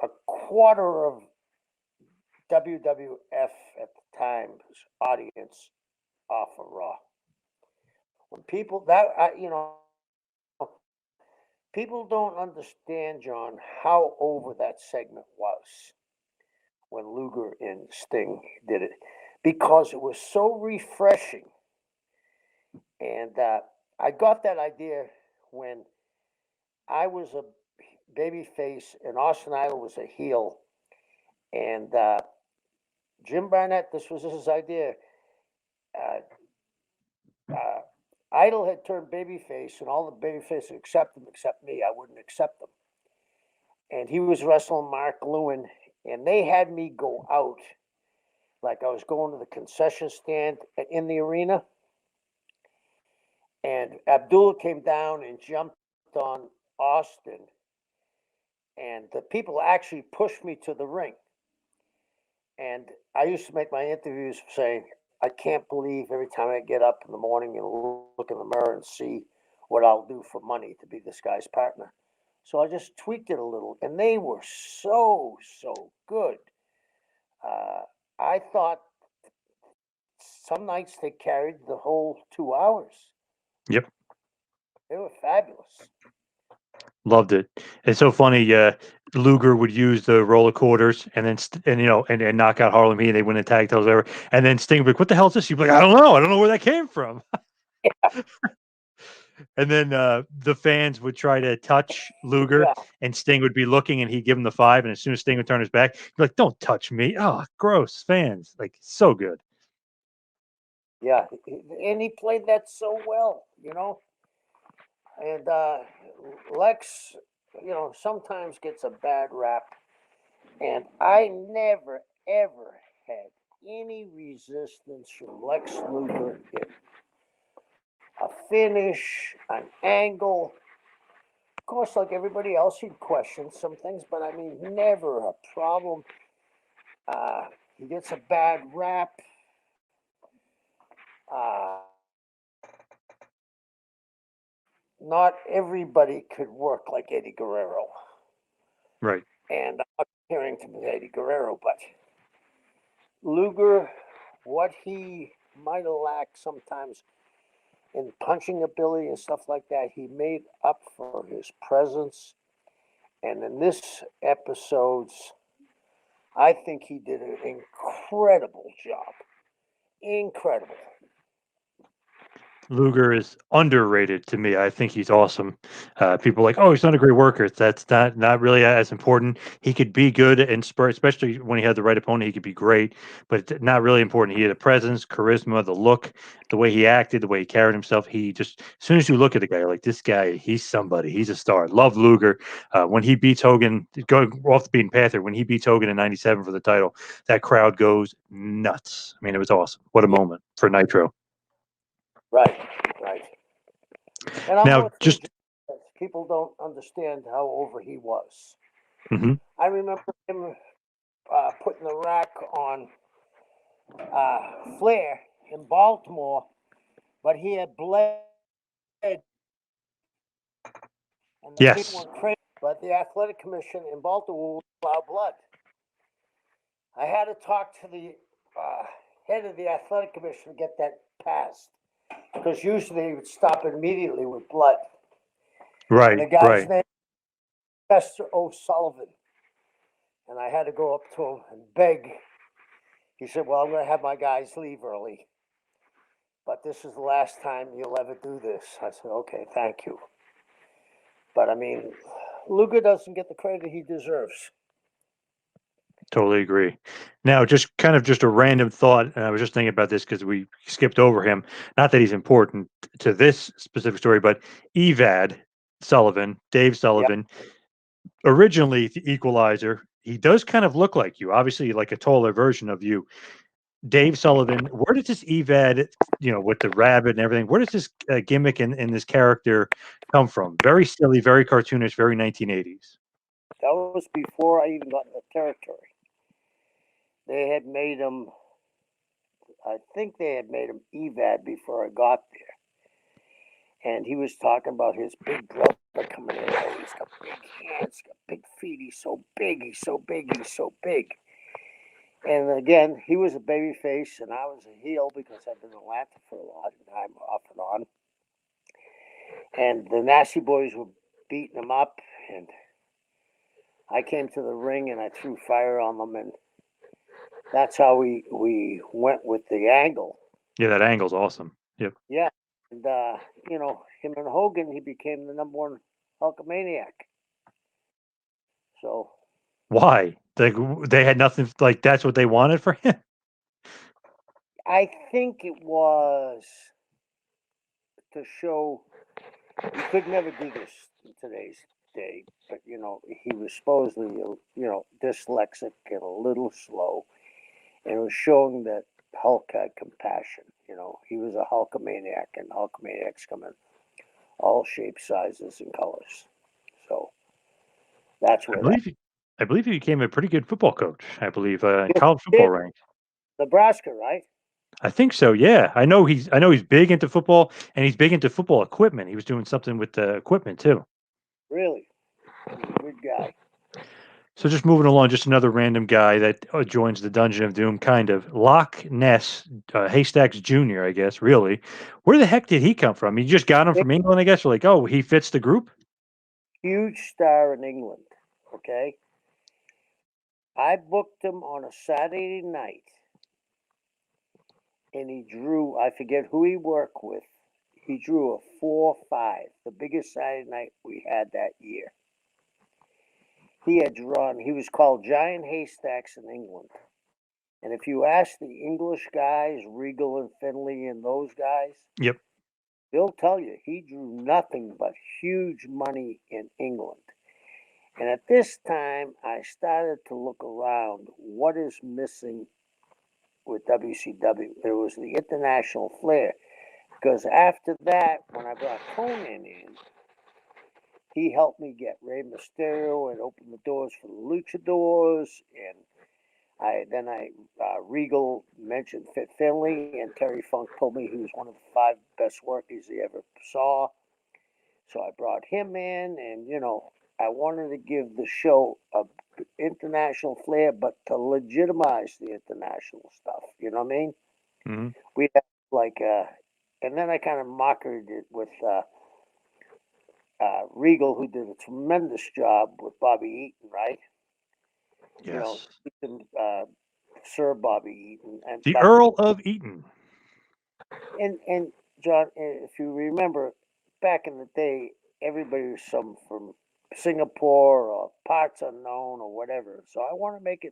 a quarter of WWF at the time's audience off of Raw. When people that people don't understand, John, how over that segment was when Luger and Sting did it, because it was so refreshing. And I got that idea when I was a baby face and Austin Idol was a heel. And Jim Barnett, this was his idea. Uh, uh, Idol had turned babyface, and all the babyfaces accept him except me. I wouldn't accept them. And he was wrestling Mark Lewin, and they had me go out like I was going to the concession stand in the arena. And Abdullah came down and jumped on Austin, and the people actually pushed me to the ring. And I used to make my interviews saying, I can't believe every time I get up in the morning and look in the mirror and see what I'll do for money to be this guy's partner. So I just tweaked it a little, and they were so, so good. Uh, I thought some nights they carried the whole 2 hours. Yep. They were fabulous. Loved it. It's so funny. Luger would use the roller quarters and then and knock out Harlem Heat. They win a tag titles ever. And then Sting would be like, "What the hell is this?" You'd be like, "I don't know. I don't know where that came from." And then the fans would try to touch Luger, Yeah, and Sting would be looking, and he'd give him the 5. And as soon as Sting would turn his back, he'd be like, "Don't touch me!" Oh, gross fans. Like so good. yeah. And he played that so well. And Lex, sometimes gets a bad rap. And I never, ever had any resistance from Lex Luger in a finish, an angle. Of course, like everybody else, he'd question some things, but I mean, never a problem. He gets a bad rap. Uh, Not everybody could work like Eddie Guerrero. Right. And I'm not comparing to Eddie Guerrero, but Luger, what he might have lacked sometimes in punching ability and stuff like that, he made up for his presence. And in this episode's, I think he did an incredible job. Incredible. Luger is underrated to me. I think he's awesome. People are like, oh, he's not a great worker. That's not really as important. He could be good and spur, especially when he had the right opponent. He could be great, but it's not really important. He had a presence, charisma, the look, the way he acted, the way he carried himself. He just, as soon as you look at the guy, you're like, this guy, he's somebody. He's a star. Love Luger. When he beats Hogan, going off the beaten path here, when he beats Hogan in '97 for the title, that crowd goes nuts. I mean, it was awesome. What a Yeah, moment for Nitro. right, right. And I'm Now, with you, just John. People don't understand how over he was. mhm. I remember him putting the rack on Flair in Baltimore, but he had bled, and the people Yes. were crazy. But the athletic commission in Baltimore would allow blood. I had to talk to the head of the athletic commission to get that passed because usually they would stop immediately with blood. And the Right, guy's right. name is Chester Sullivan. And I had to go up to him and beg. He said, "Well, I'm going to have my guys leave early, but this is the last time you'll ever do this." I said, "Okay, thank you." But I mean, Luger doesn't get the credit he deserves. Totally agree. Now, just kind of just a random thought, and I was just thinking about this because we skipped over him. Not that he's important to this specific story, but Evad Sullivan, Dave Yeah, Sullivan, originally the Equalizer. He does kind of look like you, obviously, like a taller version of you. Dave Sullivan, where does this Evad, with the rabbit and everything, where does this gimmick and this character come from? Very silly, very cartoonish, very 1980s. that was before I even got in the territory. They had made him, I think they had made him Evad before I got there. And he was talking about his big brother coming in. Oh, he's got big hands, he's got big feet. He's so big, he's so big, he's so big. And again, he was a baby face, and I was a heel because I've been in Atlanta for a lot of time, off and on. And the Nasty Boys were beating him up, and I came to the ring and I threw fire on them, and that's how we went with the angle. Yeah, that angle's awesome. Yep. Yeah, and him and Hogan, he became the #1 Hulkamaniac. So Why? They had nothing like that's what they wanted for him? I think it was to show you could never do this in today's day, but he was supposedly dyslexic and a little slow, and it was showing that Hulk had compassion. He was a Hulkamaniac, and Hulkamaniacs come in all shapes, sizes, and colors. So that's I where that believe he I believe he became a pretty good football coach, I believe, in yes, college he football did. ranks. Nebraska, right? I think so, yeah. I know he's big into football, and he's big into football equipment. He was doing something with the equipment too. Really, he's a good guy. So just moving along, just another random guy that joins the Dungeon of Doom, kind of. Loch Ness Haystacks Jr., I guess, really. Where the heck did he come from? You just got him Big, from England, I guess? You're like, oh, he fits the group? huge star in England. Okay, I booked him on a Saturday night, and he drew. I forget who he worked with. He drew a 4-5, the biggest Saturday night we had that year. He had drawn. He was called Giant Haystacks in England. And if you ask the English guys, Regal and Finley and those guys, Yep. they'll tell you he drew nothing but huge money in England. And at this time, I started to look around what is missing with WCW. There was the international flair. Because after that, when I brought Conan in, he helped me get Rey Mysterio and open the doors for the Luchadors. And Regal mentioned Fit Finley, and Terry Funk told me he was one of the 5 best workers he ever saw. So I brought him in, and I wanted to give the show a international flair, but to legitimize the international stuff. You know what I mean? Hmm. We had like, and then I kind of mockered it with Regal, who did a tremendous job with Bobby Eaton, right? Yes. Sir Bobby Eaton, and The but Earl of Eaton. and John, if you remember, back in the day, everybody was some from Singapore or parts unknown or whatever. So I wanted to make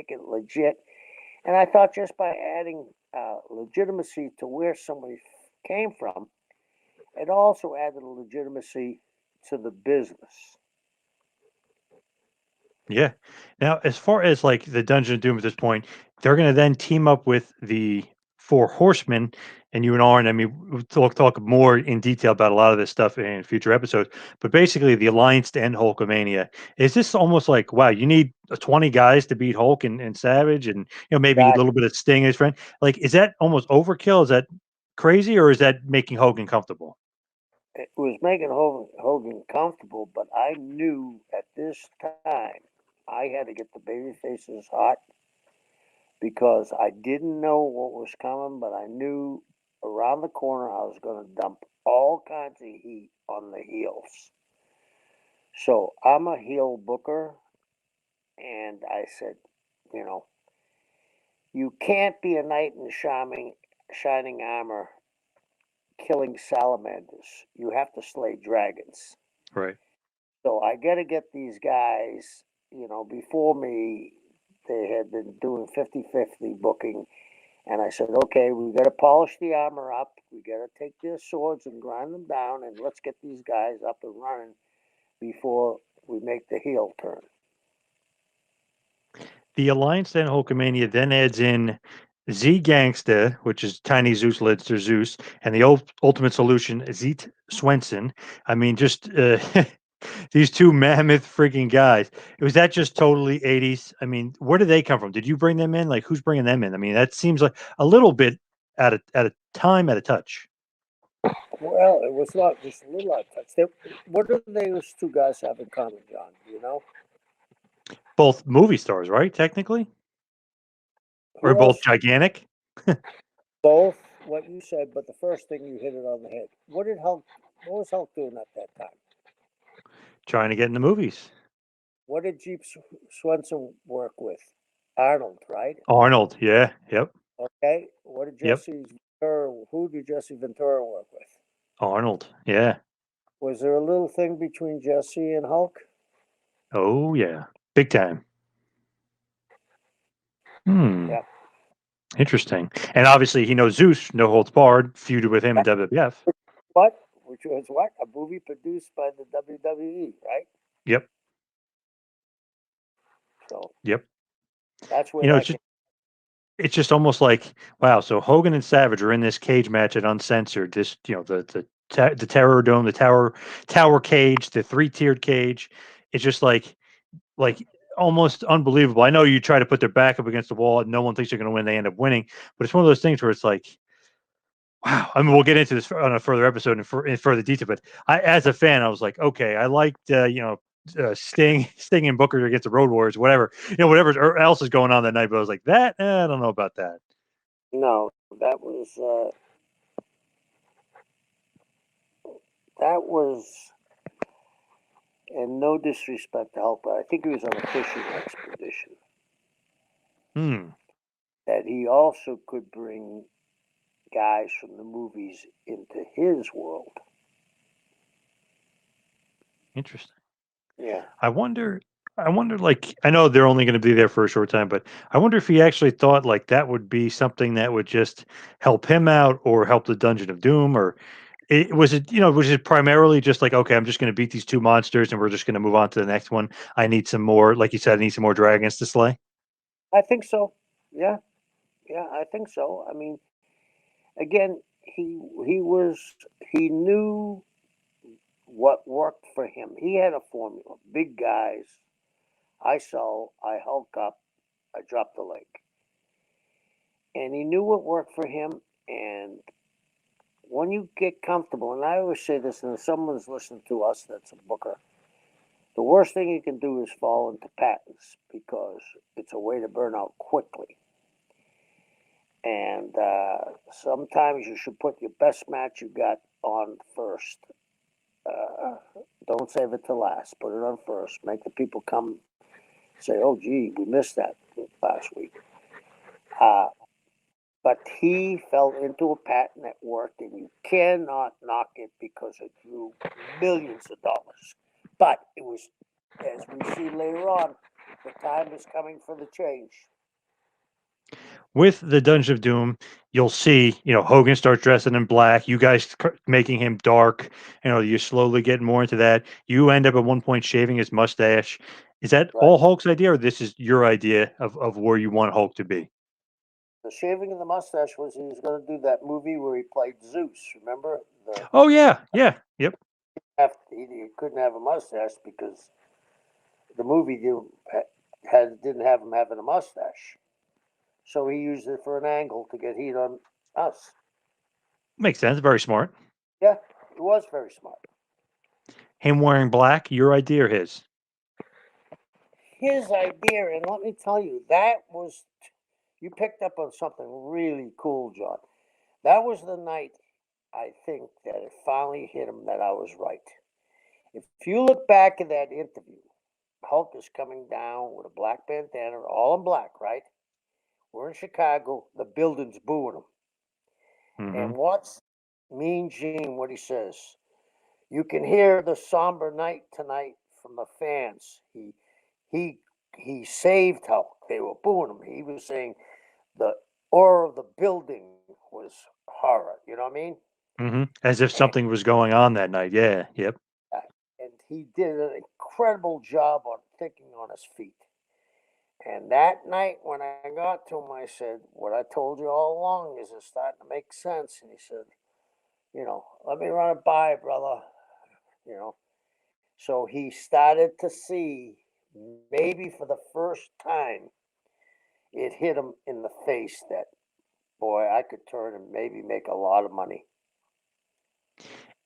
it legit, and I thought just by adding legitimacy to where somebody came from, it also added a legitimacy to the business. Yeah. Now, as far as like the Dungeon of Doom at this point, they're going to then team up with the Four Horsemen and you and Arn. I mean, we'll talk more in detail about a lot of this stuff in future episodes. But basically, the alliance to end Hulkamania. Is this almost like, wow, you need 20 guys to beat Hulk and Savage, and maybe a That little bit of Sting and his friend? Like, is that almost overkill? Is that crazy, or is that making Hogan comfortable? it was making Hogan comfortable, but I knew at this time I had to get the baby faces hot because I didn't know what was coming, but I knew around the corner I was going to dump all kinds of heat on the heels. So I'm a heel booker, and I said, you know, you can't be a knight in shining armor killing salamanders. You have to slay dragons. Right. So I got to get these guys, before me, they had been doing 50-50 booking. And I said, okay, we got to polish the armor up. We got to take their swords and grind them down, and let's get these guys up and running before we make the heel turn. The Alliance then Hulkamania then adds in Z Gangsta, which is Tiny Zeus Lidster Zeus, and the Ultimate Solution, Zeet Swenson. I mean, just these two mammoth freaking guys. Was that just totally 80s? I mean, where did they come from? Did you bring them in? Like, who's bringing them in? I mean, that seems like a little bit at a time, at a touch. Well, it was not just a little out of touch. What do those two guys have in common, John? Do you know? Both movie stars, right? Technically, or Who both else? gigantic. Both what you said, but the first thing you hit it on the head. What was Hulk doing at that time? Trying to get in the movies. What did Jeep Swenson work with? Arnold, right? Arnold, yeah, yep, Okay. What did yep. Who did Jesse Ventura work with? Arnold, yeah. Was there a little thing between Jesse and Hulk? Oh yeah, big time. Hmm. Yeah. Interesting. And obviously, he knows Zeus, no holds barred, feuded with him in WWF. What? Which was what? A movie produced by the WWE, right? Yep. So Yep. that's where You know, that came. it's just almost like, wow. So Hogan and Savage are in this cage match at Uncensored. This, the Terror Dome, the tower cage, the 3-tiered cage. It's just like almost unbelievable. I know you try to put their back up against the wall and no one thinks they're going to win. They end up winning, but it's one of those things where it's like, wow. I mean, we'll get into this on a further episode in further detail, but as a fan, I was like, okay, I liked, Sting and Booker against the Road Warriors, whatever, whatever else is going on that night. But I was like, that, I don't know about that. No, that was, and no disrespect to Hulk, but I think he was on a fishing expedition. Hmm. That he also could bring guys from the movies into his world. Interesting. Yeah. I wonder, like, I know they're only going to be there for a short time, but I wonder if he actually thought like that would be something that would just help him out or help the Dungeon of Doom, or was it primarily just like, okay, I'm just going to beat these two monsters and we're just going to move on to the next one. I need some more, like you said, I need some more dragons to slay. I think so. Yeah. Yeah, I think so. I mean, again, he knew what worked for him. He had a formula. Big guys, I sell, I hulk up, I drop the leg. And he knew what worked for him. And when you get comfortable, and I always say this, and if someone's listening to us that's a booker, the worst thing you can do is fall into patents because it's a way to burn out quickly. And sometimes you should put your best match you got on first. Don't save it to last. Put it on first. Make the people come say, "Oh, gee, we missed that last week." Uh, but he fell into a pattern that worked, and you cannot knock it because it drew millions of dollars. But it was, as we see later on, the time is coming for the change. With the Dungeon of Doom, you'll see, Hogan starts dressing in black. You guys making him dark. You slowly get more into that. You end up at one point shaving his mustache. Is that Right. all Hulk's idea, or this is your idea of where you want Hulk to be? The shaving of the mustache was he was going to do that movie where he played Zeus. Remember Oh yeah, yeah, yep. he couldn't have a mustache because the movie didn't have him having a mustache. So he used it for an angle to get heat on us. Makes sense. Very smart. Yeah, it was very smart. Him wearing black, your idea or his? his idea, and let me tell you, you picked up on something really cool, John. That was the night I think that it finally hit him that I was right. If you look back at that interview, Hulk is coming down with a black bandana, all in black, right? We're in Chicago. The building's booing him. Hmm. And what's Mean Gene? What he says? You can hear the somber night tonight from the fans. He he saved Hulk. They were booing him. He was saying the aura of the building was horror. You know what I mean? Hmm. As if And, something was going on that night. Yeah. Yep. and he did an incredible job on thinking on his feet. And that night when I got to him, I said, "What I told you all along is it's starting to make sense." And he said, "Let me run it by, brother." You know, so he started to see, maybe for the first time, it hit him in the face that, boy, I could turn and maybe make a lot of money.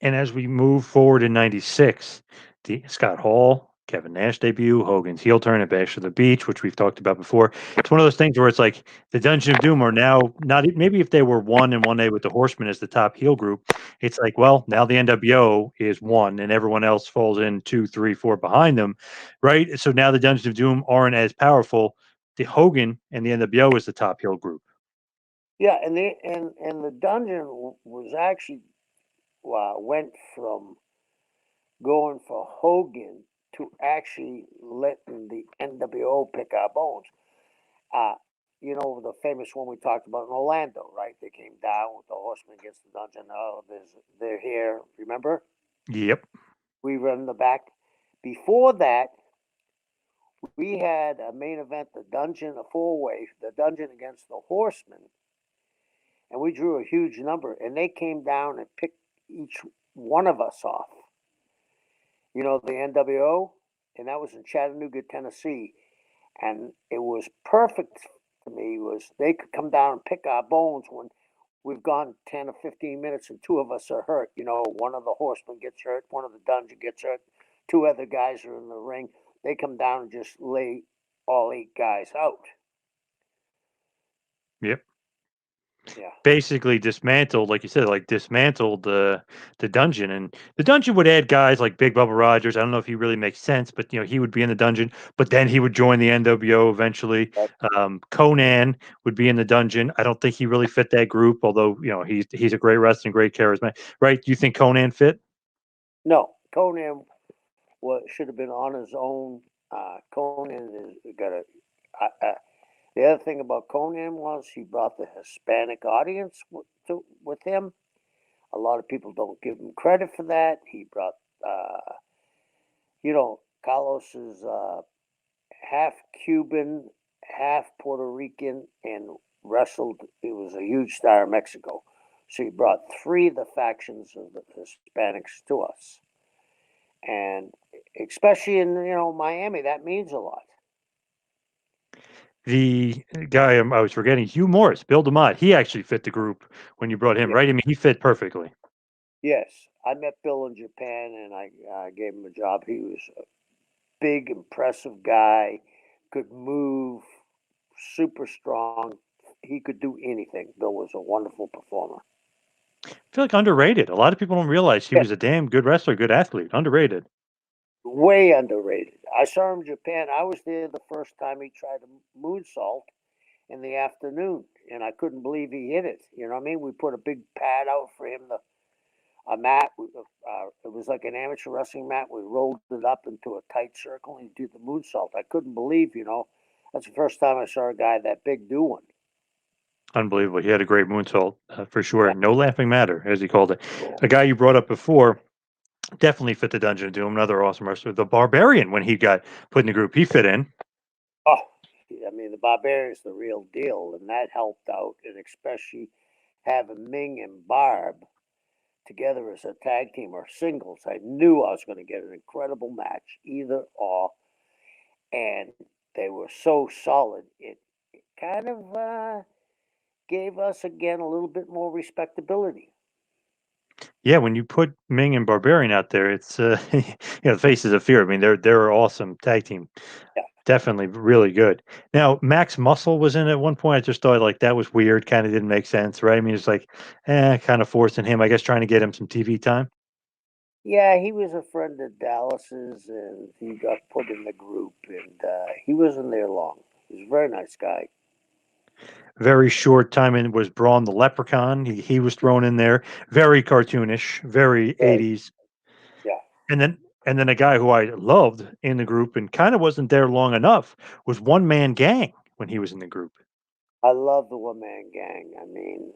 And as we move forward in '96, the Scott Hall, Kevin Nash debut, Hogan's heel turn at Bash to the Beach, which we've talked about before. It's one of those things where it's like the Dungeon of Doom are now not maybe if they were 1 and 1A with the Horsemen as the top heel group, it's like, well, now the NWO is one and everyone else falls in 2, 3, 4 behind them, right? So now the Dungeon of Doom aren't as powerful. The Hogan and the NWO is the top heel group. Yeah, and the dungeon was actually, went from going for Hogan to actually letting the NWO pick our bones. Uh, the famous one we talked about in Orlando, right? They came down with the Horsemen against the Dungeon. Oh, they're here. Remember? Yep. We run the back. Before that, we had a main event, the Dungeon, a four-way, the Dungeon against the Horsemen, and we drew a huge number. And they came down and picked each one of us off. The NWO, and that was in Chattanooga, Tennessee, and it was perfect to me. Was they could come down and pick our bones when we've gone 10 or 15 minutes and two of us are hurt. One of the Horsemen gets hurt, one of the Dungeon gets hurt, two other guys are in the ring. They come down and just lay all 8 guys out. Yep. Yeah. Basically dismantled, like you said, like dismantled the dungeon, and the dungeon would add guys like Big Bubba Rogers. I don't know if he really makes sense, but he would be in the dungeon, but then he would join the NWO eventually. Conan would be in the dungeon. I don't think he really fit that group, although he's a great wrestler, great charisma. Right? Do you think Conan fit? No, Conan should have been on his own. Conan is got a. The other thing about Conan was he brought the Hispanic audience with him. A lot of people don't give him credit for that. He brought, Carlos is half Cuban, half Puerto Rican, and wrestled. He was a huge star in Mexico. So he brought three of the factions of the Hispanics to us. And especially in, Miami, that means a lot. The guy I was forgetting, Hugh Morris, Bill DeMott, he actually fit the group when you brought him, Yeah. right? I mean, he fit perfectly. Yes. I met Bill in Japan and I gave him a job. He was a big, impressive guy, could move, super strong. He could do anything. Bill was a wonderful performer. I feel like underrated. A lot of people don't realize he Yeah, was a damn good wrestler, good athlete. Underrated. way underrated. I saw him in Japan. I was there the first time he tried a moonsault in the afternoon, and I couldn't believe he hit it. You know what I mean? We put a big pad out for him, a mat. It was like an amateur wrestling mat. We rolled it up into a tight circle, and he did the moonsault. I couldn't believe, that's the first time I saw a guy that big do one. Unbelievable. He had a great moonsault for sure. Yeah. No laughing matter, as he called it. A guy you brought up before definitely fit the Dungeon of Doom. Another awesome wrestler, the Barbarian. When he got put in the group, he fit in. Oh, I mean, the Barbarian's the real deal, and that helped out, and especially having Ming and Barb together as a tag team or singles. I knew I was going to get an incredible match, either or, and they were so solid. It kind of gave us again a little bit more respectability. Yeah, when you put Ming and Barbarian out there, it's the faces of fear. I mean, they're an awesome tag team. Yeah. Definitely really good. Now, Max Muscle was in at one point. I just thought like that was weird, kind of didn't make sense, right? I mean, it's like, kind of forcing him, I guess, trying to get him some TV time. Yeah, he was a friend of Dallas's, and he got put in the group, and he wasn't there long. He's a very nice guy. Very short time in was Braun the Leprechaun. He was thrown in there, very cartoonish, very Very, 80s. yeah. And then a guy who I loved in the group and kind of wasn't there long enough was One Man Gang when he was in the group. I love the one man gang. I mean,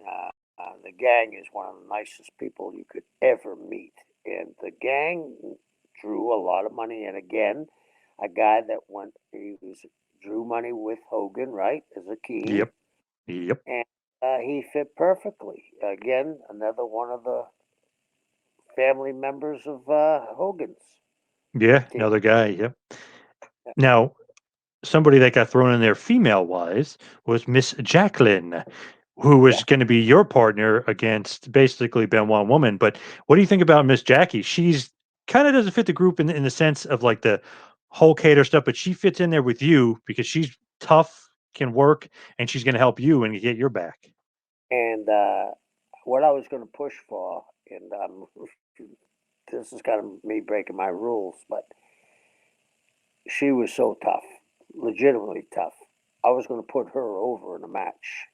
the gang is one of the nicest people you could ever meet. And the gang drew a lot of money. And again, a guy that drew money with Hogan, right, as a key. Yep. Yep. And he fit perfectly. Again, another one of the family members of Hogan's Yeah, team. another guy. Yep. Now, somebody that got thrown in there female wise was Miss Jacqueline, who Yeah. was going to be your partner against basically Benoit Woman. But what do you think about Miss Jackie? She's kind of doesn't fit the group in the sense of like the Hulk hater stuff, but she fits in there with you because she's tough, can work, and she's going to help you and get your back. And what I was going to push for, and this is kind of me breaking my rules, but she was so tough, legitimately tough. I was going to put her over in a match.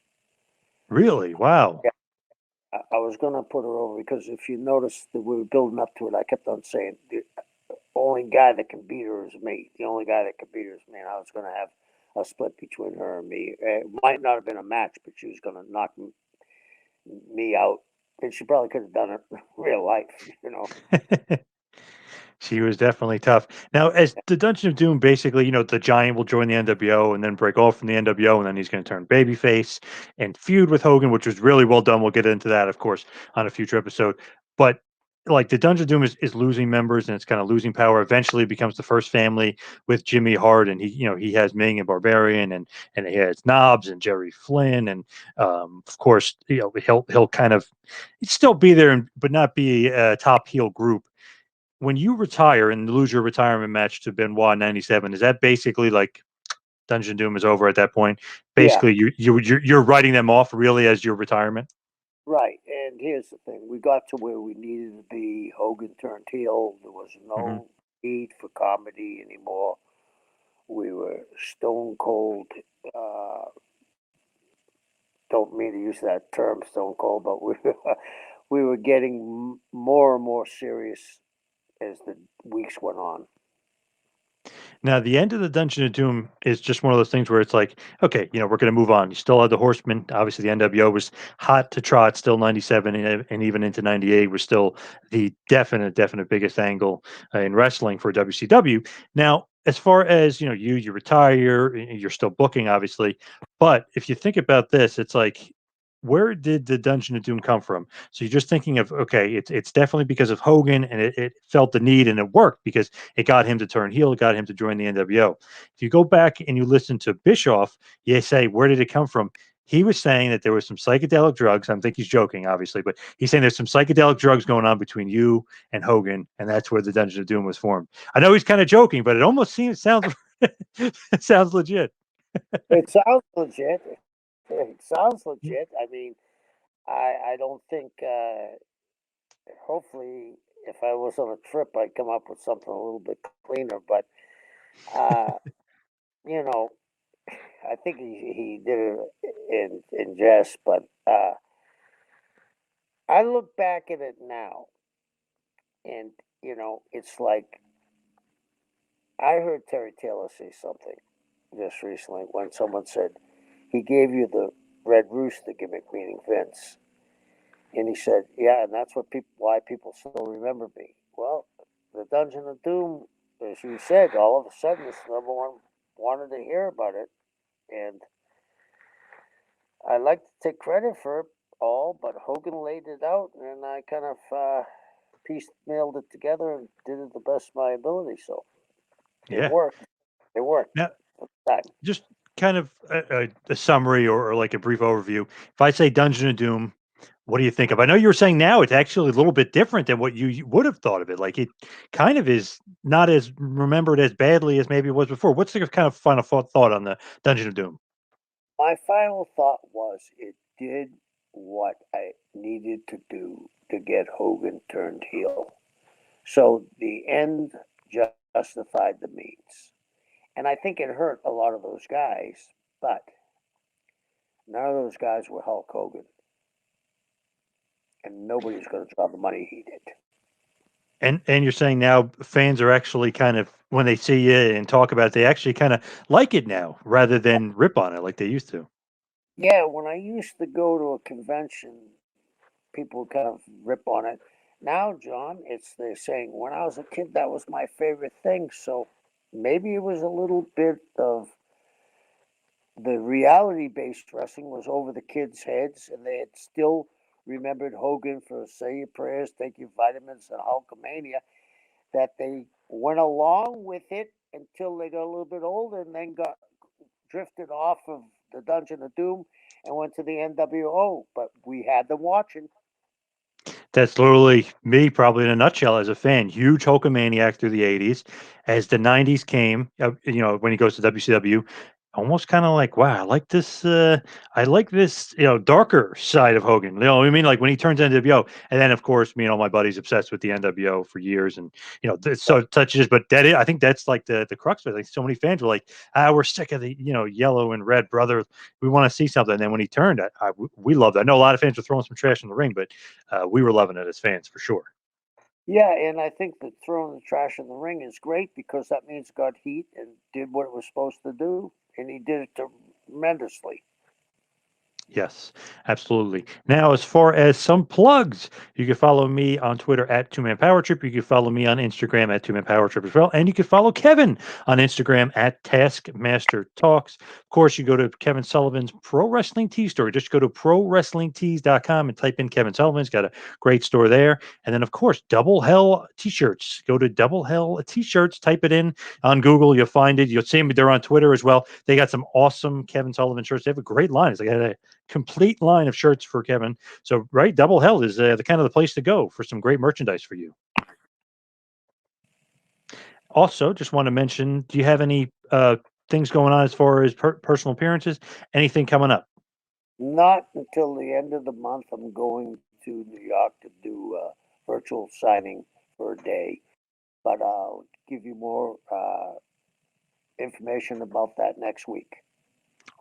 Really? Wow. Yeah, I was going to put her over because if you notice that we were building up to it, I kept on saying the only guy that can beat her is me. The only guy that can beat her is me. And I was going to have a split between her and me. It might not have been a match, but she was going to knock me out. And she probably could have done it in real life. She was definitely tough. Now, as the Dungeon of Doom, basically, the Giant will join the NWO and then break off from the NWO, and then he's going to turn babyface and feud with Hogan, which was really well done. We'll get into that, of course, on a future episode. But like the Dungeon of Doom is losing members and it's kind of losing power. Eventually, it becomes the first family with Jimmy Hart, and he has Ming and Barbarian, and he has Knobs and Jerry Flynn, and of course, he'll kind of still be there, but not be a top heel group when you retire and lose your retirement match to Benoit in '97, is that basically like Dungeon Doom is over at that point? Yeah, Basically, you're writing them off really as your retirement. right. And here's the thing: we got to where we needed to be. Hogan turned heel. There was Hmm. no need for comedy anymore. We were stone cold. Uh, don't mean to use that term, stone cold, but we were getting more and more serious as the weeks went on. Now, the end of the Dungeon of Doom is just one of those things where it's like, okay, we're going to move on. You still have the Horsemen. Obviously, the NWO was hot to trot, still '97 and even into '98 was still the definite biggest angle in wrestling for WCW. Now, as far as you retire, you're still booking, obviously, but if you think about this, it's like, where did the Dungeon of Doom come from? So you're just thinking of, okay, it's definitely because of Hogan, and it felt the need, and it worked because it got him to turn heel, it got him to join the NWO. If you go back and you listen to Bischoff, you say, where did it come from? He was saying that there was some psychedelic drugs. I think he's joking, obviously, but he's saying there's some psychedelic drugs going on between you and Hogan, and that's where the Dungeon of Doom was formed. I know he's kind of joking, but it almost sounds it sounds legit. It sounds legit. It sounds legit. I mean, I don't think. Hopefully, if I was on a trip, I'd come up with something a little bit cleaner. But uh, you know, I think he did it in jest. But I look back at it now, and it's like I heard Terry Taylor say something just recently when someone said he gave you the Red Rooster gimmick, meaning Vince. And he said, "Yeah, and that's why people still remember me." Well, the Dungeon of Doom, as you said, all of a sudden, this number one wanted to hear about it, and I like to take credit for it all, but Hogan laid it out, and I kind of piecemealed it together and did it the best of my ability. So it Yeah. worked. It worked. Now, Time. just kind of a summary or like a brief overview. If I say Dungeon of Doom, What do you think of? I know you were saying now it's actually a little bit different than what you would have thought of it. Like it kind of is not as remembered as badly as maybe it was before. What's the kind of final thought on the Dungeon of Doom? My final thought was it did what I needed to do to get Hogan turned heel. So the end justified the means. And I think it hurt a lot of those guys, but none of those guys were Hulk Hogan. And nobody's going to draw the money he did. And you're saying now fans are actually kind of when they see you and talk about it, they actually kind of like it now rather than rip on it like they used to. Yeah, when I used to go to a convention, people would kind of rip on it. Now, John, they're saying when I was a kid, that was my favorite thing. So maybe it was a little bit of the reality-based wrestling was over the kids' heads, and they had still remembered Hogan for say your prayers, take your vitamins, and Hulkamania. That they went along with it until they got a little bit older, and then got drifted off of the Dungeon of Doom and went to the NWO. But we had them watching. That's literally me, probably in a nutshell, as a fan. Huge Hulkamaniac through the '80s. As the '90s came, when he goes to WCW, almost kind of like, wow, I like this. I like this, darker side of Hogan. You know what I mean? Like when he turns NWO, and then of course, me and all my buddies obsessed with the NWO for years, and so touches. But I think that's like the crux of it. Like so many fans were like, we're sick of the yellow and red brother. We want to see something. And then when he turned, we loved it. I know a lot of fans were throwing some trash in the ring, but we were loving it as fans for sure. Yeah, and I think that throwing the trash in the ring is great because that means it got heat and did what it was supposed to do, and he did it tremendously. Yes, absolutely. Now, as far as some plugs, you can follow me on Twitter at Two Man Power Trip. You can follow me on Instagram at Two Man Power Trip as well. And you can follow Kevin on Instagram at Taskmaster Talks. Of course, you go to Kevin Sullivan's Pro Wrestling Tee store. Just go to prowrestlingtees.com and type in Kevin Sullivan. He's got a great store there. And then, of course, Double Hell T-shirts. Go to Double Hell T-shirts, type it in on Google. You'll find it. You'll see them. They're on Twitter as well. They got some awesome Kevin Sullivan shirts. They have a great line. It's like a complete line of shirts for Kevin. So, right, Double Hell is the kind of the place to go for some great merchandise for you. Also, just want to mention, do you have any things going on as far as personal appearances? Anything coming up? Not until the end of the month. I'm going to New York to do a virtual signing for a day, but I'll give you more information about that next week.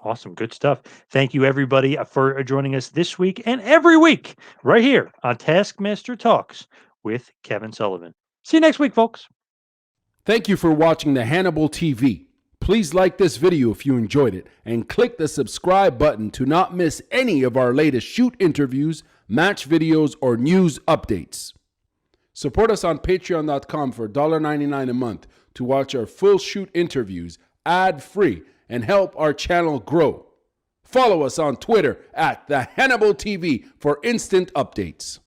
Awesome. Good stuff. Thank you, everybody, for joining us this week and every week right here on Taskmaster Talks with Kevin Sullivan. See you next week, folks. Thank you for watching the Hannibal TV. Please like this video if you enjoyed it and click the subscribe button to not miss any of our latest shoot interviews, match videos, or news updates. Support us on patreon.com for $1.99 a month to watch our full shoot interviews ad-free and help our channel grow. Follow us on Twitter at the Hannibal TV for instant updates.